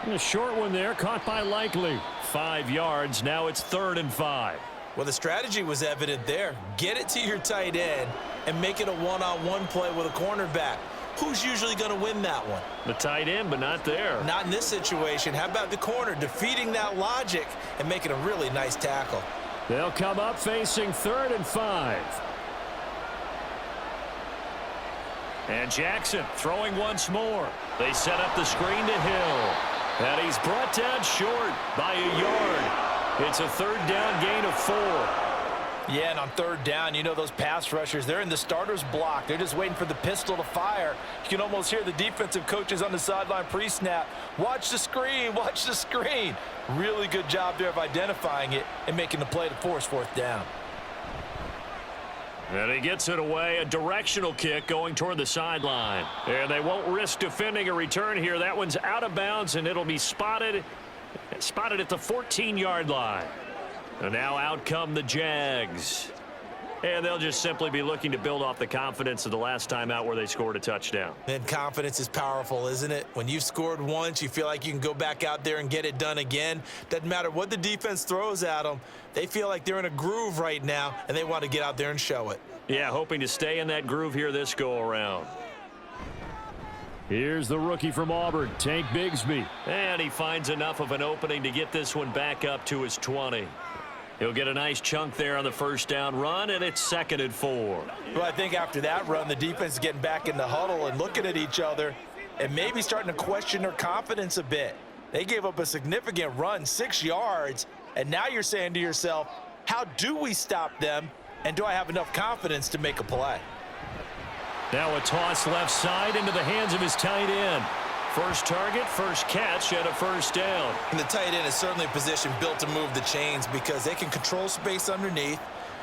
A short one there, caught by Likely. 5 yards. Now it's 3rd and 5. Well, the strategy was evident there. Get it to your tight end and make it a one-on-one play with a cornerback. Who's usually going to win that one? The tight end, but not there. Not in this situation. How about the corner defeating that logic and making a really nice tackle? They'll come up facing 3rd and 5. And Jackson throwing once more. They set up the screen to Hill. And he's brought down short by a yard. It's a 3rd down gain of 4. Yeah, and on 3rd down, you know those pass rushers, they're in the starter's block. They're just waiting for the pistol to fire. You can almost hear the defensive coaches on the sideline pre-snap. Watch the screen, watch the screen. Really good job there of identifying it and making the play to force 4th down. And he gets it away, a directional kick going toward the sideline. And they won't risk defending a return here. That one's out of bounds, and it'll be spotted at the 14-yard line. And now out come the Jags. And they'll just simply be looking to build off the confidence of the last time out where they scored a touchdown. And confidence is powerful, isn't it? When you've scored once, you feel like you can go back out there and get it done again. Doesn't matter what the defense throws at them. They feel like they're in a groove right now, and they want to get out there and show it. Yeah, hoping to stay in that groove here this go-around. Here's the rookie from Auburn, Tank Bigsby. And he finds enough of an opening to get this one back up to his 20. He'll get a nice chunk there on the 1st down run, and it's 2nd and 4. Well, I think after that run, the defense is getting back in the huddle and looking at each other and maybe starting to question their confidence a bit. They gave up a significant run, 6 yards, and now you're saying to yourself, how do we stop them, and do I have enough confidence to make a play? Now a toss left side into the hands of his tight end. First target, first catch, and a 1st down. And the tight end is certainly a position built to move the chains because they can control space underneath.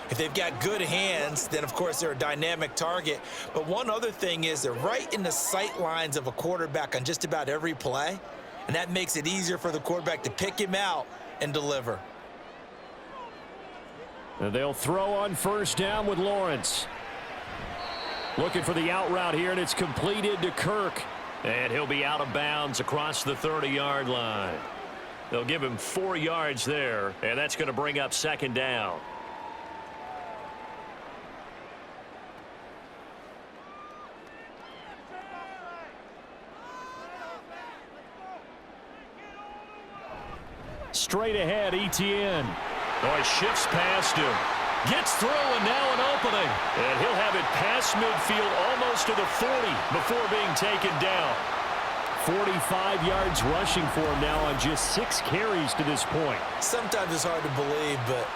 If they've got good hands, then of course they're a dynamic target. But one other thing is they're right in the sight lines of a quarterback on just about every play. And that makes it easier for the quarterback to pick him out and deliver. And they'll throw on 1st down with Lawrence. Looking for the out route here, and it's completed to Kirk. And he'll be out of bounds across the 30-yard line. They'll give him 4 yards there, and that's going to bring up 2nd down. Straight ahead, Etienne. Oh, he shifts past him. Gets through, and now an opening. And he'll have it past midfield almost to the 40 before being taken down. 45 yards rushing for him now on just 6 carries to this point. Sometimes it's hard to believe, but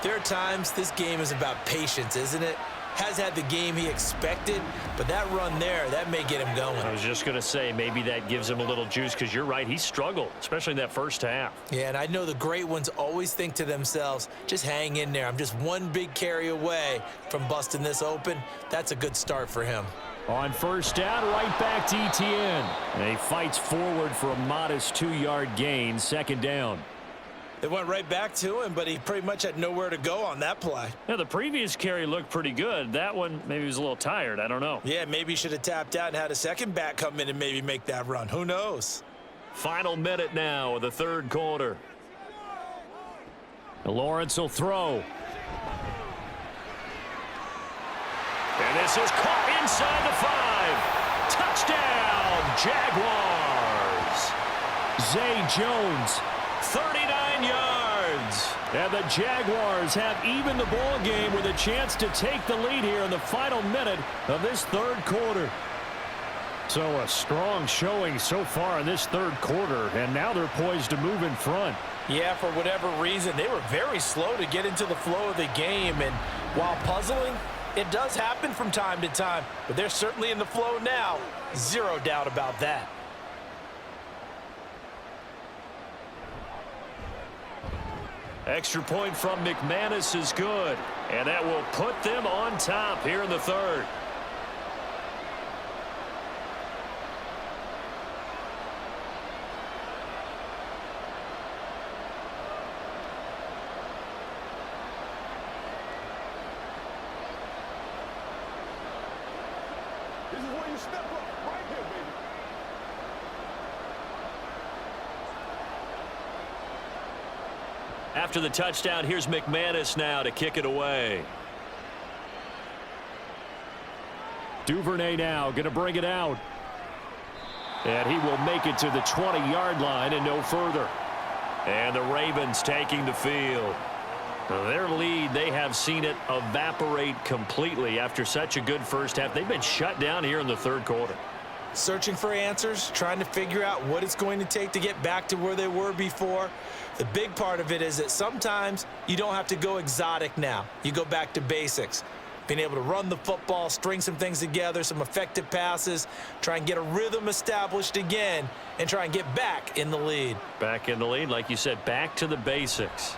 there are times this game is about patience, isn't it? Has had the game he expected, but that run there, that may get him going. I was just going to say, maybe that gives him a little juice, because you're right, he struggled, especially in that 1st half. Yeah, and I know the great ones always think to themselves, just hang in there. I'm just one big carry away from busting this open. That's a good start for him. On 1st down, right back to Etienne. And he fights forward for a modest 2-yard gain, 2nd down. They went right back to him, but he pretty much had nowhere to go on that play. Yeah, the previous carry looked pretty good. That one, maybe he was a little tired. I don't know. Yeah, maybe he should have tapped out and had a second back come in and maybe make that run. Who knows? Final minute now of the 3rd quarter. Lawrence will throw. And this is caught inside the 5. Touchdown, Jaguars. Zay Jones. 39 yards. And the Jaguars have evened the ball game with a chance to take the lead here in the final minute of this 3rd quarter. So a strong showing so far in this 3rd quarter, and now they're poised to move in front. Yeah, for whatever reason, they were very slow to get into the flow of the game, and while puzzling, It does happen from time to time, but they're certainly in the flow now. Zero doubt about that. Extra point from McManus is good, and that will put them on top here in the third. This is where you step up, right here, baby. After the touchdown, here's McManus now to kick it away. Duvernay now going to bring it out. And he will make it to the 20-yard line and no further. And the Ravens taking the field. Their lead, they have seen it evaporate completely after such a good first half. They've been shut down here in the third quarter. Searching for answers, trying to figure out what it's going to take to get back to where they were before. The big part of it is that sometimes you don't have to go exotic now. You go back to basics. Being able to run the football, string some things together, some effective passes, try and get a rhythm established again, and try and get back in the lead. Back in the lead, like you said, back to the basics.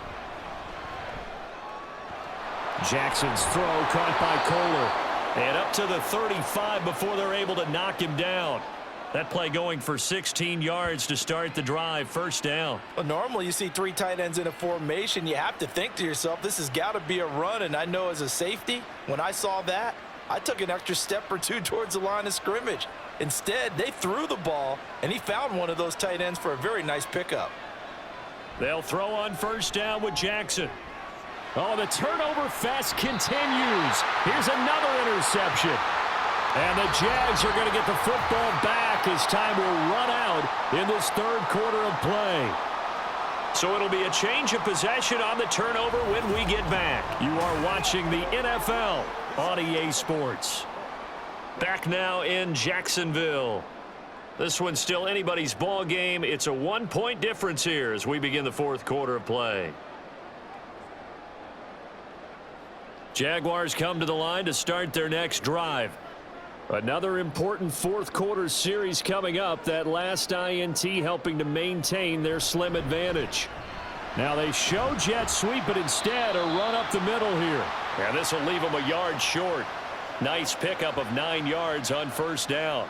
Jackson's throw caught by Kohler. And up to the 35 before they're able to knock him down. That play going for 16 yards to start the drive. First down. Well, normally you see three tight ends in a formation. You have to think to yourself, this has got to be a run. And I know as a safety, when I saw that, I took an extra step or two towards the line of scrimmage. Instead, they threw the ball, and he found one of those tight ends for a very nice pickup. They'll throw on first down with Jackson. Oh, the turnover fest continues. Here's another interception. And the Jags are going to get the football back as time will run out in this third quarter of play. So it'll be a change of possession on the turnover when we get back. You are watching the NFL on EA Sports. Back now in Jacksonville. This one's still anybody's ball game. It's a 1-point difference here as we begin the fourth quarter of play. Jaguars come to the line to start their next drive. Another important fourth quarter series coming up. That last INT helping to maintain their slim advantage. Now they show jet sweep, but instead a run up the middle here. And this will leave them a yard short. Nice pickup of 9 yards on first down.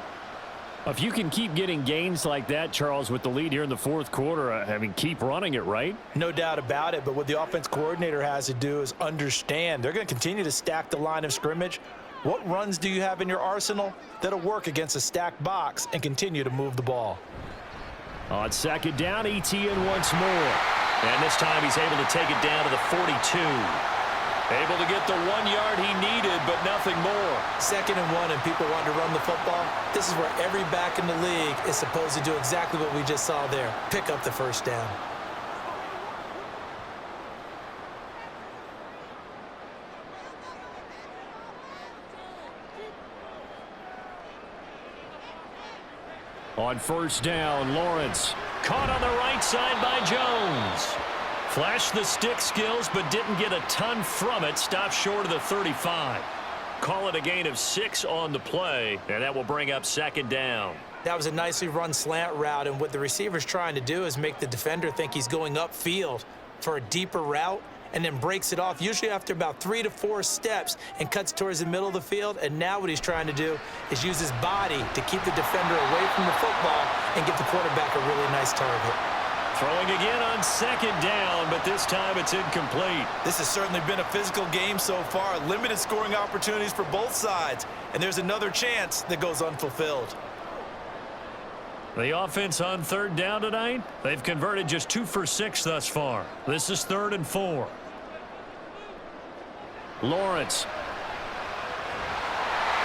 If you can keep getting gains like that, Charles, with the lead here in the fourth quarter, I mean, keep running it, right? No doubt about it, but what the offense coordinator has to do is understand. They're going to continue to stack the line of scrimmage. What runs do you have in your arsenal that'll work against a stacked box and continue to move the ball? On second down, ETN once more. And this time he's able to take it down to the 42. Able to get the 1 yard he needed, but nothing more. 2nd and 1, and people want to run the football. This is where every back in the league is supposed to do exactly what we just saw there. Pick up the first down. On first down, Lawrence. Caught on the right side by Jones. Flashed the stick skills, but didn't get a ton from it. Stopped short of the 35. Call it a gain of 6 on the play, and that will bring up second down. That was a nicely run slant route, and what the receiver's trying to do is make the defender think he's going upfield for a deeper route, and then breaks it off, usually after about 3 to 4 steps, and cuts towards the middle of the field. And now what he's trying to do is use his body to keep the defender away from the football and give the quarterback a really nice target. Throwing again on second down, but this time it's incomplete. This has certainly been a physical game so far. Limited scoring opportunities for both sides. And there's another chance that goes unfulfilled. The offense on third down tonight, they've converted just 2 for 6 thus far. This is 3rd and 4. Lawrence.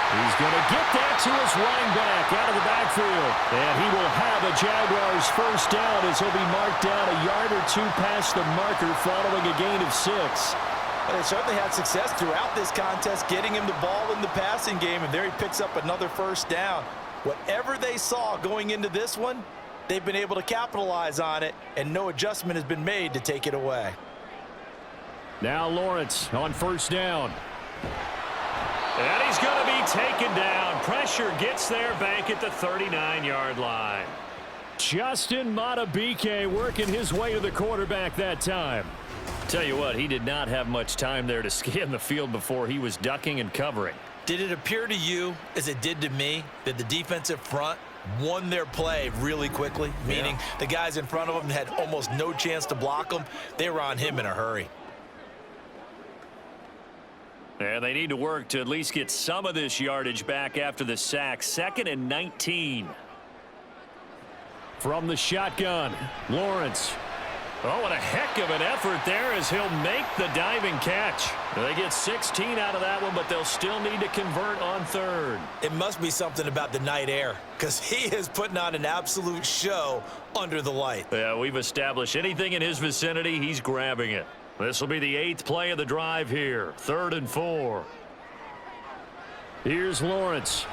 He's going to get that to his running back out of the backfield. And he will have a Jaguars first down as he'll be marked down a yard or 2 past the marker following a gain of 6. Well, they certainly had success throughout this contest, getting him the ball in the passing game, and there he picks up another first down. Whatever they saw going into this one, they've been able to capitalize on it, and no adjustment has been made to take it away. Now Lawrence on first down. And he's going to be taken down. Pressure gets there back at the 39-yard line. Justin Madubuike working his way to the quarterback that time. Tell you what, he did not have much time there to scan the field before he was ducking and covering. Did it appear to you, as it did to me, that the defensive front won their play really quickly? Meaning the guys in front of them had almost no chance to block them. They were on him in a hurry. And they need to work to at least get some of this yardage back after the sack. 2nd and 19. From the shotgun, Lawrence. Oh, what a heck of an effort there as he'll make the diving catch. They get 16 out of that one, but they'll still need to convert on 3rd. It must be something about the night air, because he is putting on an absolute show under the light. Yeah, we've established anything in his vicinity, he's grabbing it. This will be the 8th play of the drive here. 3rd and 4. Here's Lawrence.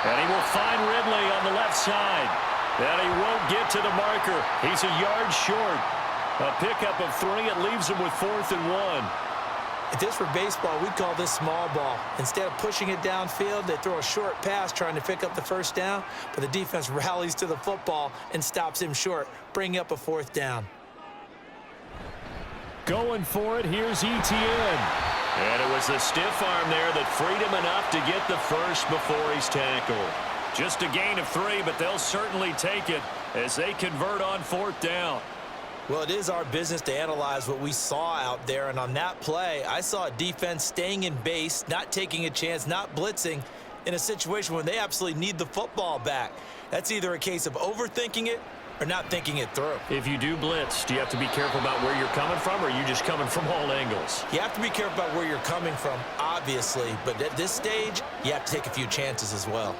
And he will find Ridley on the left side. And he won't get to the marker. He's a yard short. A pickup of 3. It leaves him with 4th and 1. If this were baseball, we'd call this small ball. Instead of pushing it downfield, they throw a short pass trying to pick up the 1st down, but the defense rallies to the football and stops him short, bringing up a 4th down. Going for it, here's Etienne. And it was the stiff arm there that freed him enough to get the first before he's tackled. Just a gain of 3, but they'll certainly take it as they convert on 4th down. Well, it is our business to analyze what we saw out there, and on that play, I saw a defense staying in base, not taking a chance, not blitzing, in a situation where they absolutely need the football back. That's either a case of overthinking it or not thinking it through. If you do blitz, do you have to be careful about where you're coming from, or are you just coming from all angles? You have to be careful about where you're coming from, obviously, but at this stage, you have to take a few chances as well.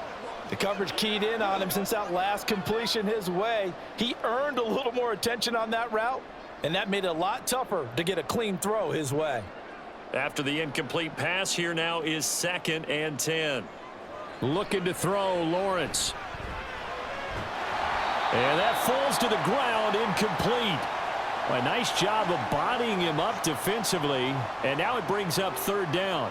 The coverage keyed in on him since that last completion his way. He earned a little more attention on that route, and that made it a lot tougher to get a clean throw his way. After the incomplete pass, here now is 2nd and 10. Looking to throw, Lawrence. And that falls to the ground, incomplete. A nice job of bodying him up defensively, and now it brings up 3rd down.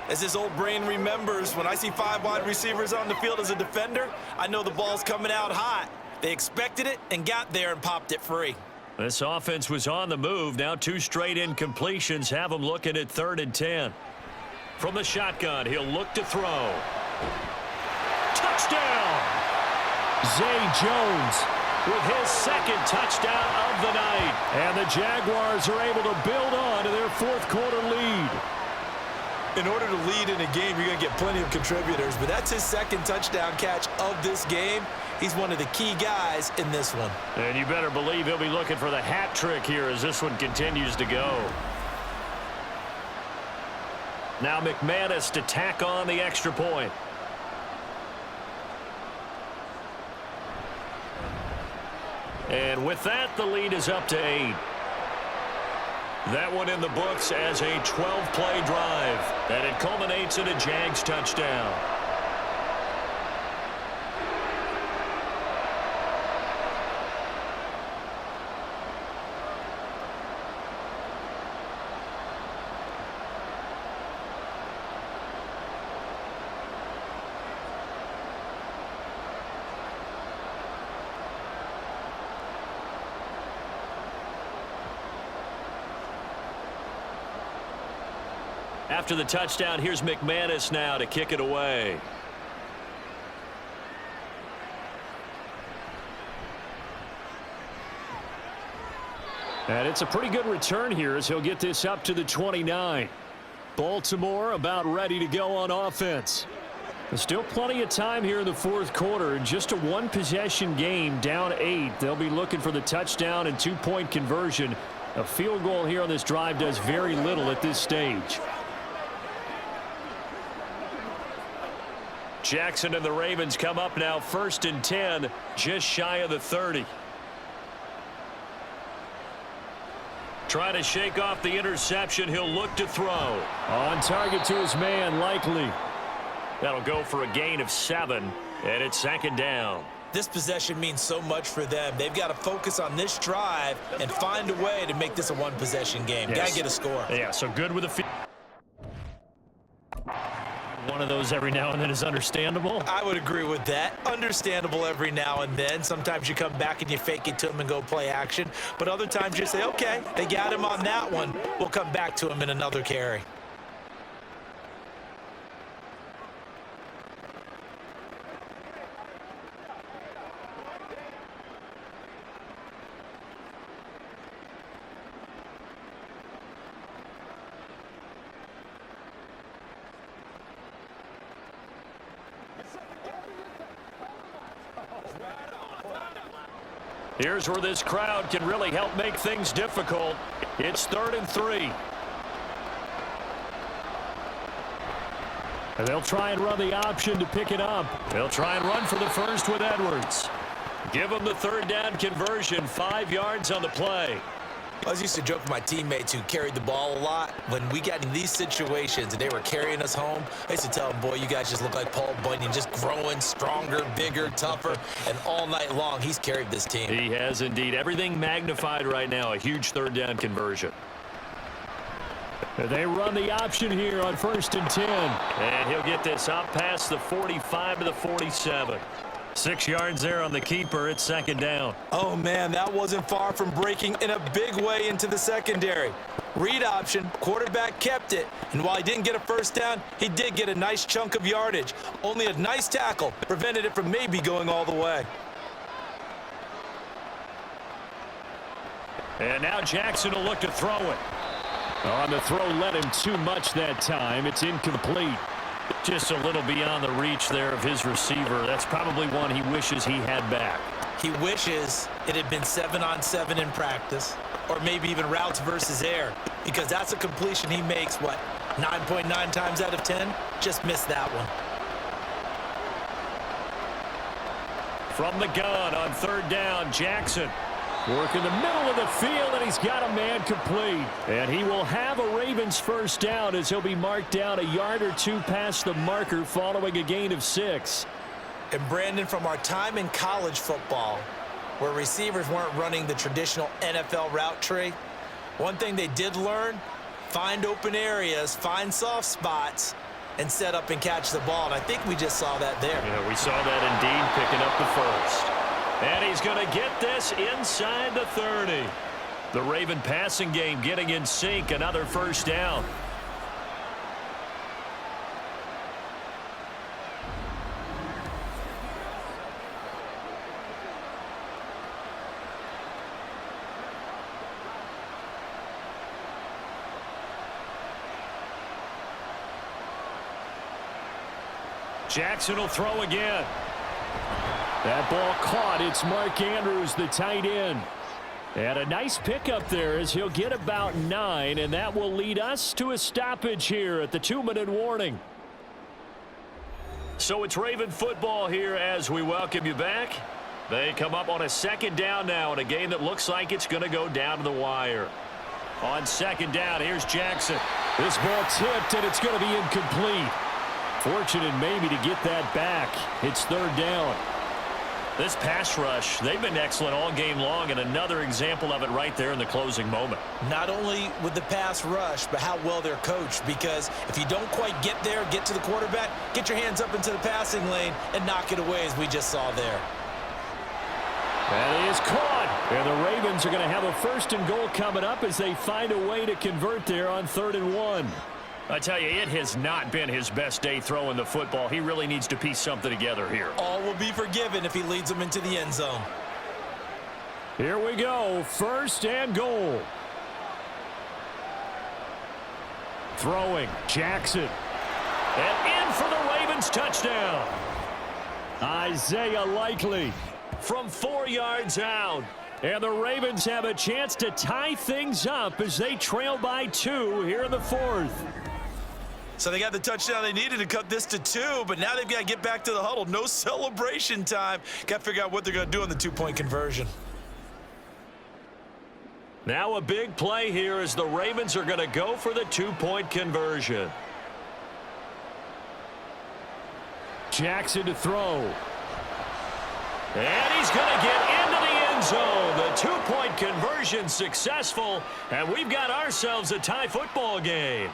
As this old brain remembers, when I see 5 wide receivers on the field as a defender, I know the ball's coming out hot. They expected it and got there and popped it free. This offense was on the move. Now 2 straight incompletions have them looking at 3rd and 10. From the shotgun, he'll look to throw. Touchdown! Zay Jones with his 2nd touchdown of the night. And the Jaguars are able to build on to their 4th quarter lead. In order to lead in a game, you're going to get plenty of contributors, but that's his 2nd touchdown catch of this game. He's one of the key guys in this one. And you better believe he'll be looking for the hat trick here as this one continues to go. Now McManus to tack on the extra point. And with that, the lead is up to 8. That one in the books as a 12-play drive, and it culminates in a Jags touchdown. After the touchdown, here's McManus now to kick it away. And it's a pretty good return here as he'll get this up to the 29. Baltimore about ready to go on offense. There's still plenty of time here in the 4th quarter. Just a 1-possession game, down 8. They'll be looking for the touchdown and 2-point conversion. A field goal here on this drive does very little at this stage. Jackson and the Ravens come up now 1st and 10, just shy of the 30. Trying to shake off the interception. He'll look to throw. On target to his man, Likely. That'll go for a gain of 7, and it's 2nd down. This possession means so much for them. They've got to focus on this drive and find a way to make this a 1-possession game. Yes. Got to get a score. Yeah, so good with the field. One of those every now and then is understandable. I would agree with that. Understandable every now and then. Sometimes you come back and you fake it to him and go play action. But other times you say, okay, they got him on that one. We'll come back to him in another carry. Here's where this crowd can really help make things difficult. It's 3rd and 3. And they'll try and run the option to pick it up. They'll try and run for the first with Edwards. Give them the 3rd down conversion, 5 yards on the play. I was used to joke with my teammates who carried the ball a lot. When we got in these situations and they were carrying us home, I used to tell them, boy, you guys just look like Paul Bunyan, just growing stronger, bigger, tougher, and all night long he's carried this team. He has indeed. Everything magnified right now, a huge 3rd down conversion. They run the option here on 1st and 10. And he'll get this up past the 45 to the 47. 6 yards there on the keeper. It's 2nd down. Oh, man, that wasn't far from breaking in a big way into the secondary. Read option, quarterback kept it, and while he didn't get a 1st down, he did get a nice chunk of yardage. Only a nice tackle prevented it from maybe going all the way. And now Jackson will look to throw it. On the throw, led him too much that time. It's incomplete. Just a little beyond the reach there of his receiver. That's probably one he wishes he had back. He wishes it had been 7-on-7 in practice, or maybe even routes versus air, because that's a completion he makes, what, 9.9 times out of 10? Just missed that one. From the gun on 3rd down, Jackson. Work in the middle of the field, and he's got a man complete. And he will have a Ravens 1st down as he'll be marked down a yard or 2 past the marker following a gain of 6. And Brandon, from our time in college football, where receivers weren't running the traditional NFL route tree, one thing they did learn, find open areas, find soft spots, and set up and catch the ball. And I think we just saw that there. Yeah, we saw that indeed, picking up the 1st. And he's going to get this inside the 30. The Raven passing game getting in sync. Another 1st down. Jackson will throw again. That ball caught. It's Mark Andrews, the tight end. And a nice pickup there as he'll get about 9, and that will lead us to a stoppage here at the 2-minute warning. So it's Raven football here as we welcome you back. They come up on a 2nd down now in a game that looks like it's going to go down to the wire. On 2nd down, here's Jackson. This ball tipped, and it's going to be incomplete. Fortunate maybe to get that back. It's 3rd down. This pass rush, they've been excellent all game long, and another example of it right there in the closing moment. Not only with the pass rush, but how well they're coached, because if you don't quite get there, get to the quarterback, get your hands up into the passing lane and knock it away, as we just saw there. That is caught, and the Ravens are going to have a 1st and goal coming up as they find a way to convert there on 3rd and 1. I tell you, it has not been his best day throwing the football. He really needs to piece something together here. All will be forgiven if he leads them into the end zone. Here we go, 1st and goal. Throwing, Jackson. And in for the Ravens touchdown. Isaiah Likely from 4 yards out. And the Ravens have a chance to tie things up as they trail by 2 here in the 4th. So they got the touchdown they needed to cut this to 2, but now they've got to get back to the huddle. No celebration time. Got to figure out what they're going to do on the 2-point conversion. Now a big play here as the Ravens are going to go for the 2-point conversion. Jackson to throw. And he's going to get into the end zone. The 2-point conversion successful, and we've got ourselves a tie football game.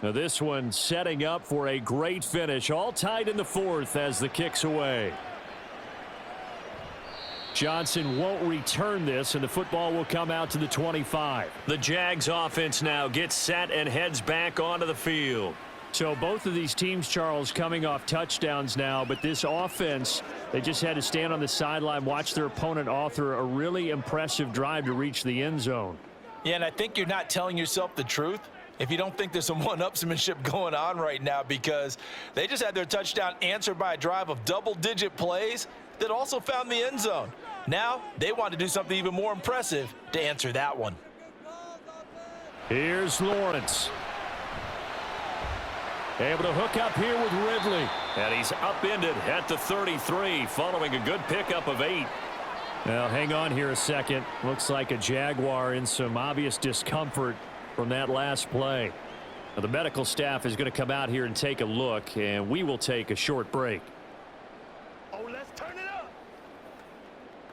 Now this one setting up for a great finish. All tied in the fourth as the kick's away. Johnson won't return this, and the football will come out to the 25. The Jags offense now gets set and heads back onto the field. So both of these teams, Charles, coming off touchdowns now, but this offense, they just had to stand on the sideline, watch their opponent author a really impressive drive to reach the end zone. Yeah, and I think you're not telling yourself the truth if you don't think there's some one-upsmanship going on right now, because they just had their touchdown answered by a drive of double-digit plays that also found the end zone. Now they want to do something even more impressive to answer that one. Here's Lawrence. Able to hook up here with Ridley. And he's upended at the 33 following a good pickup of 8. Now hang on here a second. Looks like a Jaguar in some obvious discomfort from that last play. Now, the medical staff is going to come out here and take a look, and we will take a short break. Oh, let's turn it up.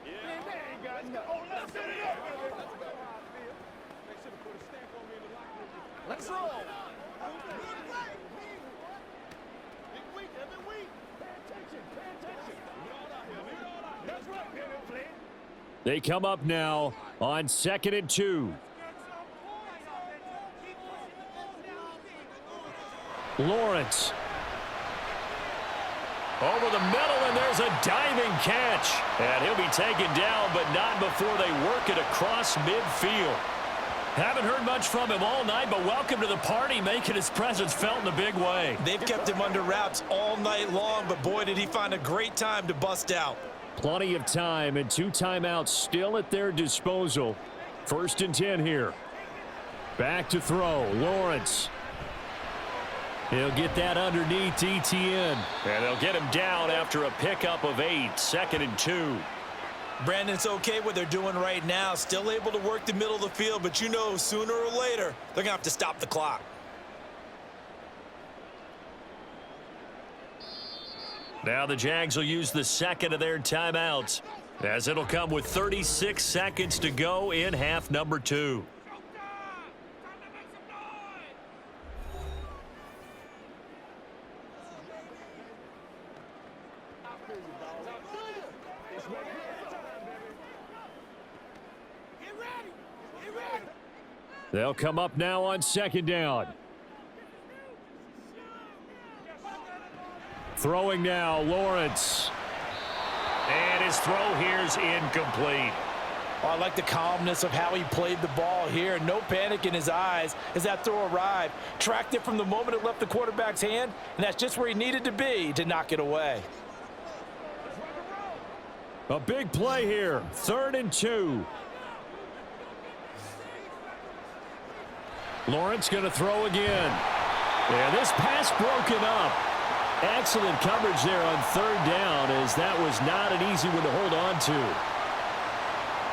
Yeah, they ain't got enough. Oh, let's turn it up. Let's roll. Big week, every week. Pay attention, pay attention. That's right, Flynn. They come up now on 2nd and 2. Lawrence. Over the middle, and there's a diving catch. And he'll be taken down, but not before they work it across midfield. Haven't heard much from him all night, but welcome to the party, making his presence felt in a big way. They've kept him under wraps all night long, but boy, did he find a great time to bust out. Plenty of time, and 2 timeouts still at their disposal. 1st and 10 here. Back to throw. Lawrence. He'll get that underneath ETN. And they'll get him down after a pickup of 8. 2nd and 2. Brandon, it's okay what they're doing right now. Still able to work the middle of the field, but you know sooner or later they're going to have to stop the clock. Now the Jags will use the 2nd of their timeouts, as it'll come with 36 seconds to go in half number 2. They'll come up now on 2nd down. Throwing now, Lawrence. And his throw here's incomplete. Oh, I like the calmness of how he played the ball here. No panic in his eyes as that throw arrived. Tracked it from the moment it left the quarterback's hand, and that's just where he needed to be to knock it away. A big play here. 3rd and 2. Lawrence going to throw again. And this pass broken up. Excellent coverage there on 3rd down, as that was not an easy one to hold on to.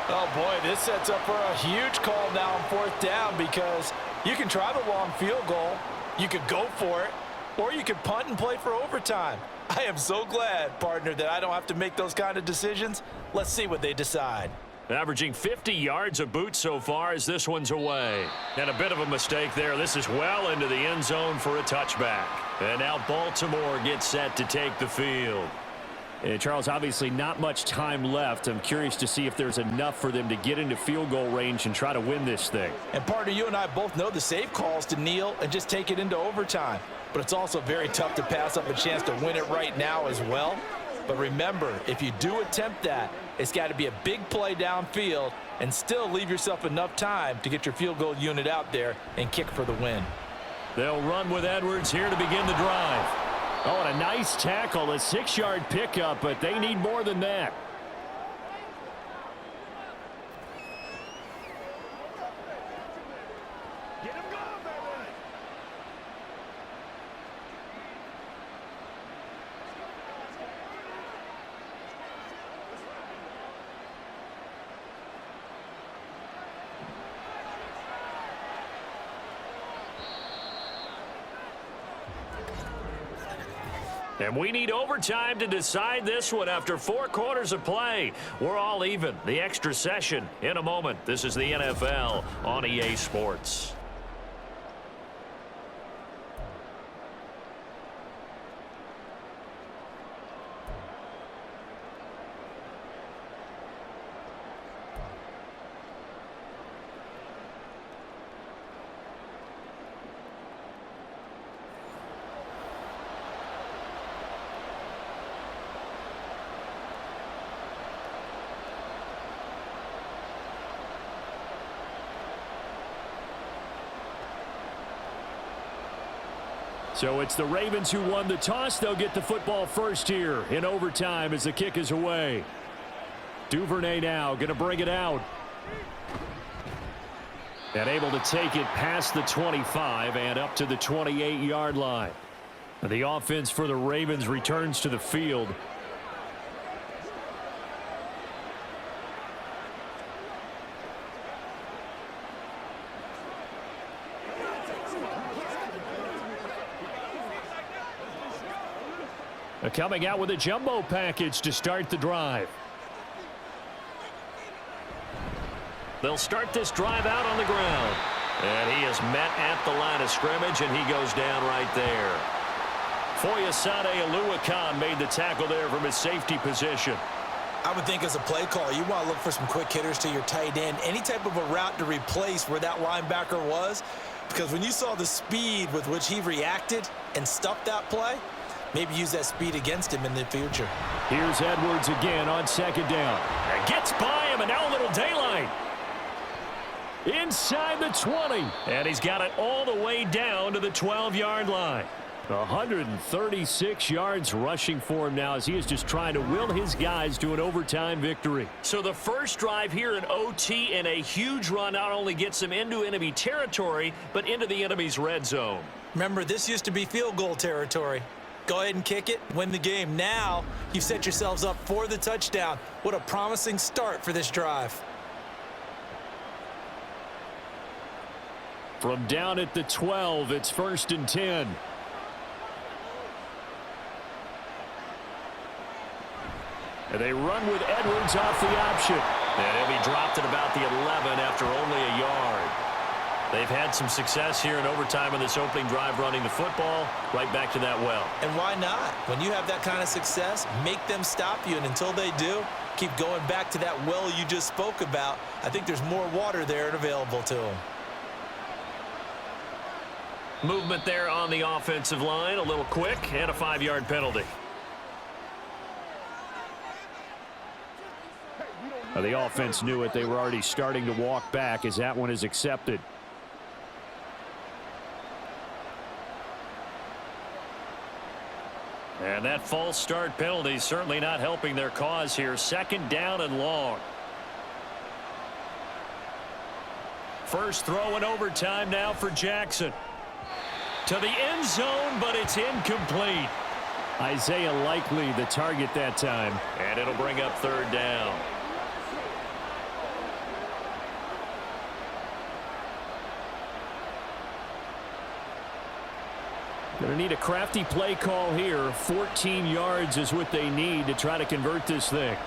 Oh, boy, this sets up for a huge call now on 4th down, because you can try the long field goal, you could go for it, or you could punt and play for overtime. I am so glad, partner, that I don't have to make those kind of decisions. Let's see what they decide. Averaging 50 yards a boot so far as this one's away. And a bit of a mistake there. This is well into the end zone for a touchback. And now Baltimore gets set to take the field. And Charles, obviously not much time left. I'm curious to see if there's enough for them to get into field goal range and try to win this thing. And partner, you and I both know the safe calls to kneel and just take it into overtime. But it's also very tough to pass up a chance to win it right now as well. But remember, if you do attempt that, it's got to be a big play downfield and still leave yourself enough time to get your field goal unit out there and kick for the win. They'll run with Edwards here to begin the drive. Oh, and a nice tackle, a 6-yard pickup, but they need more than that. Get him going, baby. And we need overtime to decide this one after 4 quarters of play. We're all even. The extra session in a moment. This is the NFL on EA Sports. So it's the Ravens who won the toss. They'll get the football first here in overtime as the kick is away. Duvernay now going to bring it out. And able to take it past the 25 and up to the 28-yard line. The offense for the Ravens returns to the field. Coming out with a jumbo package to start the drive. They'll start this drive out on the ground. And he is met at the line of scrimmage, and he goes down right there. Foyesade Oluwakan made the tackle there from his safety position. I would think as a play caller, you want to look for some quick hitters to your tight end. Any type of a route to replace where that linebacker was. Because when you saw the speed with which he reacted and stuffed that play, maybe use that speed against him in the future. Here's Edwards again on second down. And gets by him, and now a little daylight. Inside the 20. And he's got it all the way down to the 12-yard line. 136 yards rushing for him now as he is just trying to will his guys to an overtime victory. So the first drive here in OT and a huge run not only gets him into enemy territory, but into the enemy's red zone. Remember, this used to be field goal territory. Go ahead and kick it, win the game. Now you've set yourselves up for the touchdown. What a promising start for this drive. From down at the 12, it's 1st and 10. And they run with Edwards off the option. And he'll be dropped at about the 11 after only a yard. They've had some success here in overtime in this opening drive running the football. Right back to that well. And why not? When you have that kind of success, make them stop you. And until they do, keep going back to that well you just spoke about. I think there's more water there and available to them. Movement there on the offensive line. A little quick and a 5-yard penalty. The offense knew it. They were already starting to walk back as that one is accepted. And that false start penalty certainly not helping their cause here. 2nd down and long. First throw in overtime now for Jackson. To the end zone, but it's incomplete. Isaiah Likely the target that time. And it'll bring up 3rd down. Going to need a crafty play call here. 14 yards is what they need to try to convert this thing.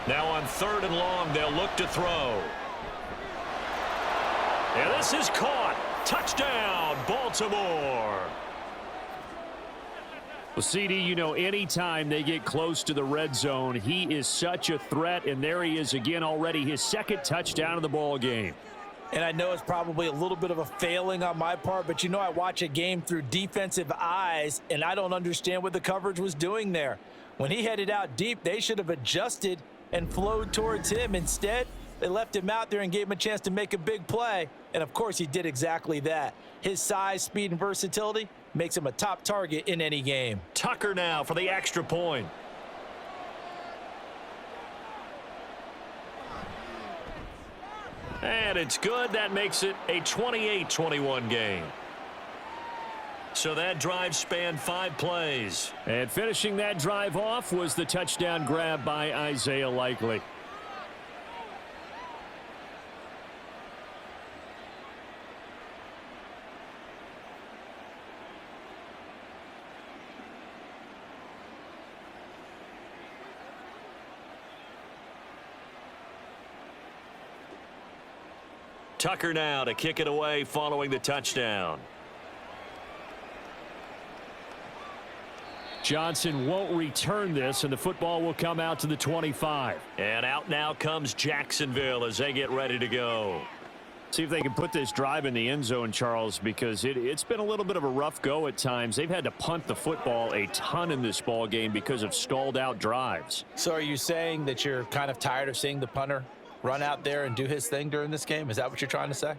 Now on 3rd and long, they'll look to throw. And this is caught. Touchdown, Baltimore. Well, CD, you know, anytime they get close to the red zone, he is such a threat, and there he is again already, his 2nd touchdown of the ball game. And I know it's probably a little bit of a failing on my part, but you know I watch a game through defensive eyes, and I don't understand what the coverage was doing there. When he headed out deep, they should have adjusted and flowed towards him. Instead, they left him out there and gave him a chance to make a big play. And, of course, he did exactly that. His size, speed, and versatility makes him a top target in any game. Tucker now for the extra point. And it's good. That makes it a 28-21 game. So that drive spanned 5 plays. And finishing that drive off was the touchdown grab by Isaiah Likely. Tucker now to kick it away following the touchdown. Johnson won't return this, and the football will come out to the 25. And out now comes Jacksonville as they get ready to go. See if they can put this drive in the end zone, Charles, because it's been a little bit of a rough go at times. They've had to punt the football a ton in this ball game because of stalled out drives. So are you saying that you're kind of tired of seeing the punter run out there and do his thing during this game? Is that what you're trying to say?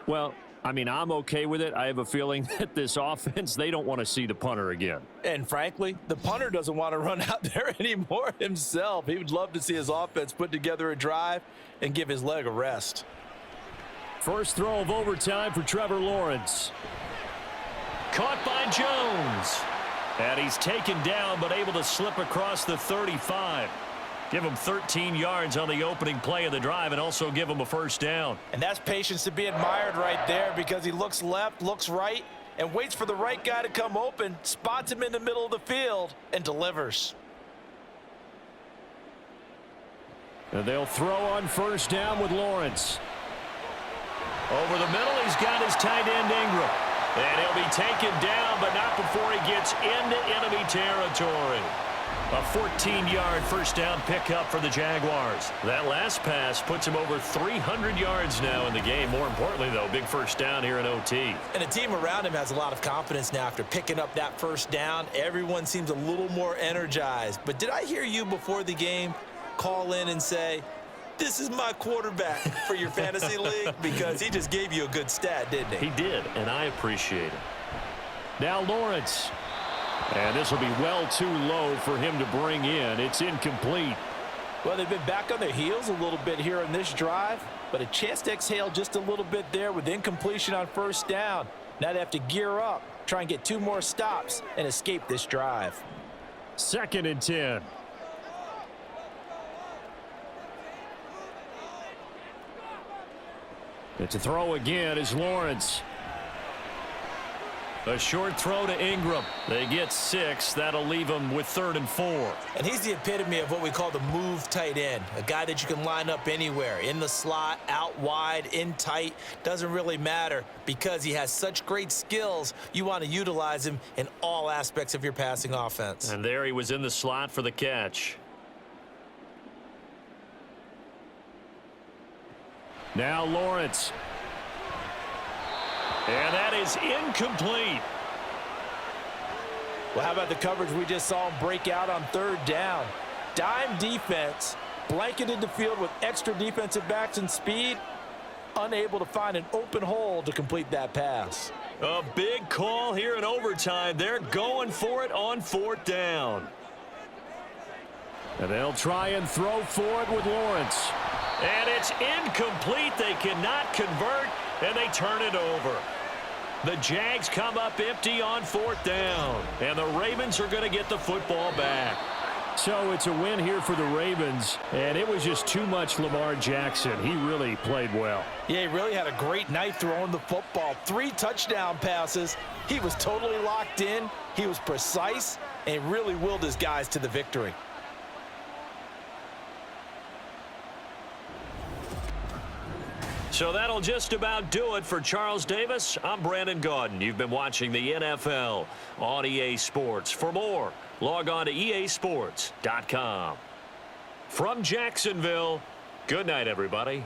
Well, I mean, I'm okay with it. I have a feeling that this offense, they don't want to see the punter again. And frankly, the punter doesn't want to run out there anymore himself. He would love to see his offense put together a drive and give his leg a rest. First throw of overtime for Trevor Lawrence. Caught by Jones. And he's taken down, but able to slip across the 35. Give him 13 yards on the opening play of the drive and also give him a first down. And that's patience to be admired right there, because he looks left, looks right, and waits for the right guy to come open, spots him in the middle of the field, and delivers. And they'll throw on first down with Lawrence. Over the middle, he's got his tight end Ingram. And he'll be taken down, but not before he gets into enemy territory. A 14-yard first down pickup for the Jaguars. That last pass puts him over 300 yards now in the game. More importantly, though, big first down here in OT. And the team around him has a lot of confidence now after picking up that first down. Everyone seems a little more energized. But did I hear you before the game call in and say, this is my quarterback for your fantasy league? Because he just gave you a good stat, didn't he? He did, and I appreciate it. Now Lawrence. And this will be well too low for him to bring in. It's incomplete. Well, they've been back on their heels a little bit here in this drive, but a chance to exhale just a little bit there with incompletion on first down. Now they have to gear up, try and get 2 more stops, and escape this drive. 2nd and 10. It's a throw again is Lawrence. A short throw to Ingram. They get 6. That'll leave them with 3rd and 4. And he's the epitome of what we call the move tight end. A guy that you can line up anywhere. In the slot, out wide, in tight. Doesn't really matter, because he has such great skills. You want to utilize him in all aspects of your passing offense. And there he was in the slot for the catch. Now Lawrence. And that is incomplete. Well, how about the coverage we just saw him break out on 3rd down? Dime defense, blanketed the field with extra defensive backs and speed, unable to find an open hole to complete that pass. A big call here in overtime. They're going for it on 4th down. And they'll try and throw for it with Lawrence. And it's incomplete. They cannot convert, and they turn it over. The Jags come up empty on 4th down, and the Ravens are going to get the football back. So it's a win here for the Ravens, and it was just too much Lamar Jackson. He really played well. Yeah, he really had a great night throwing the football. 3 touchdown passes. He was totally locked in. He was precise, and really willed his guys to the victory. So that'll just about do it for Charles Davis. I'm Brandon Gaudin. You've been watching the NFL on EA Sports. For more, log on to easports.com. From Jacksonville, good night, everybody.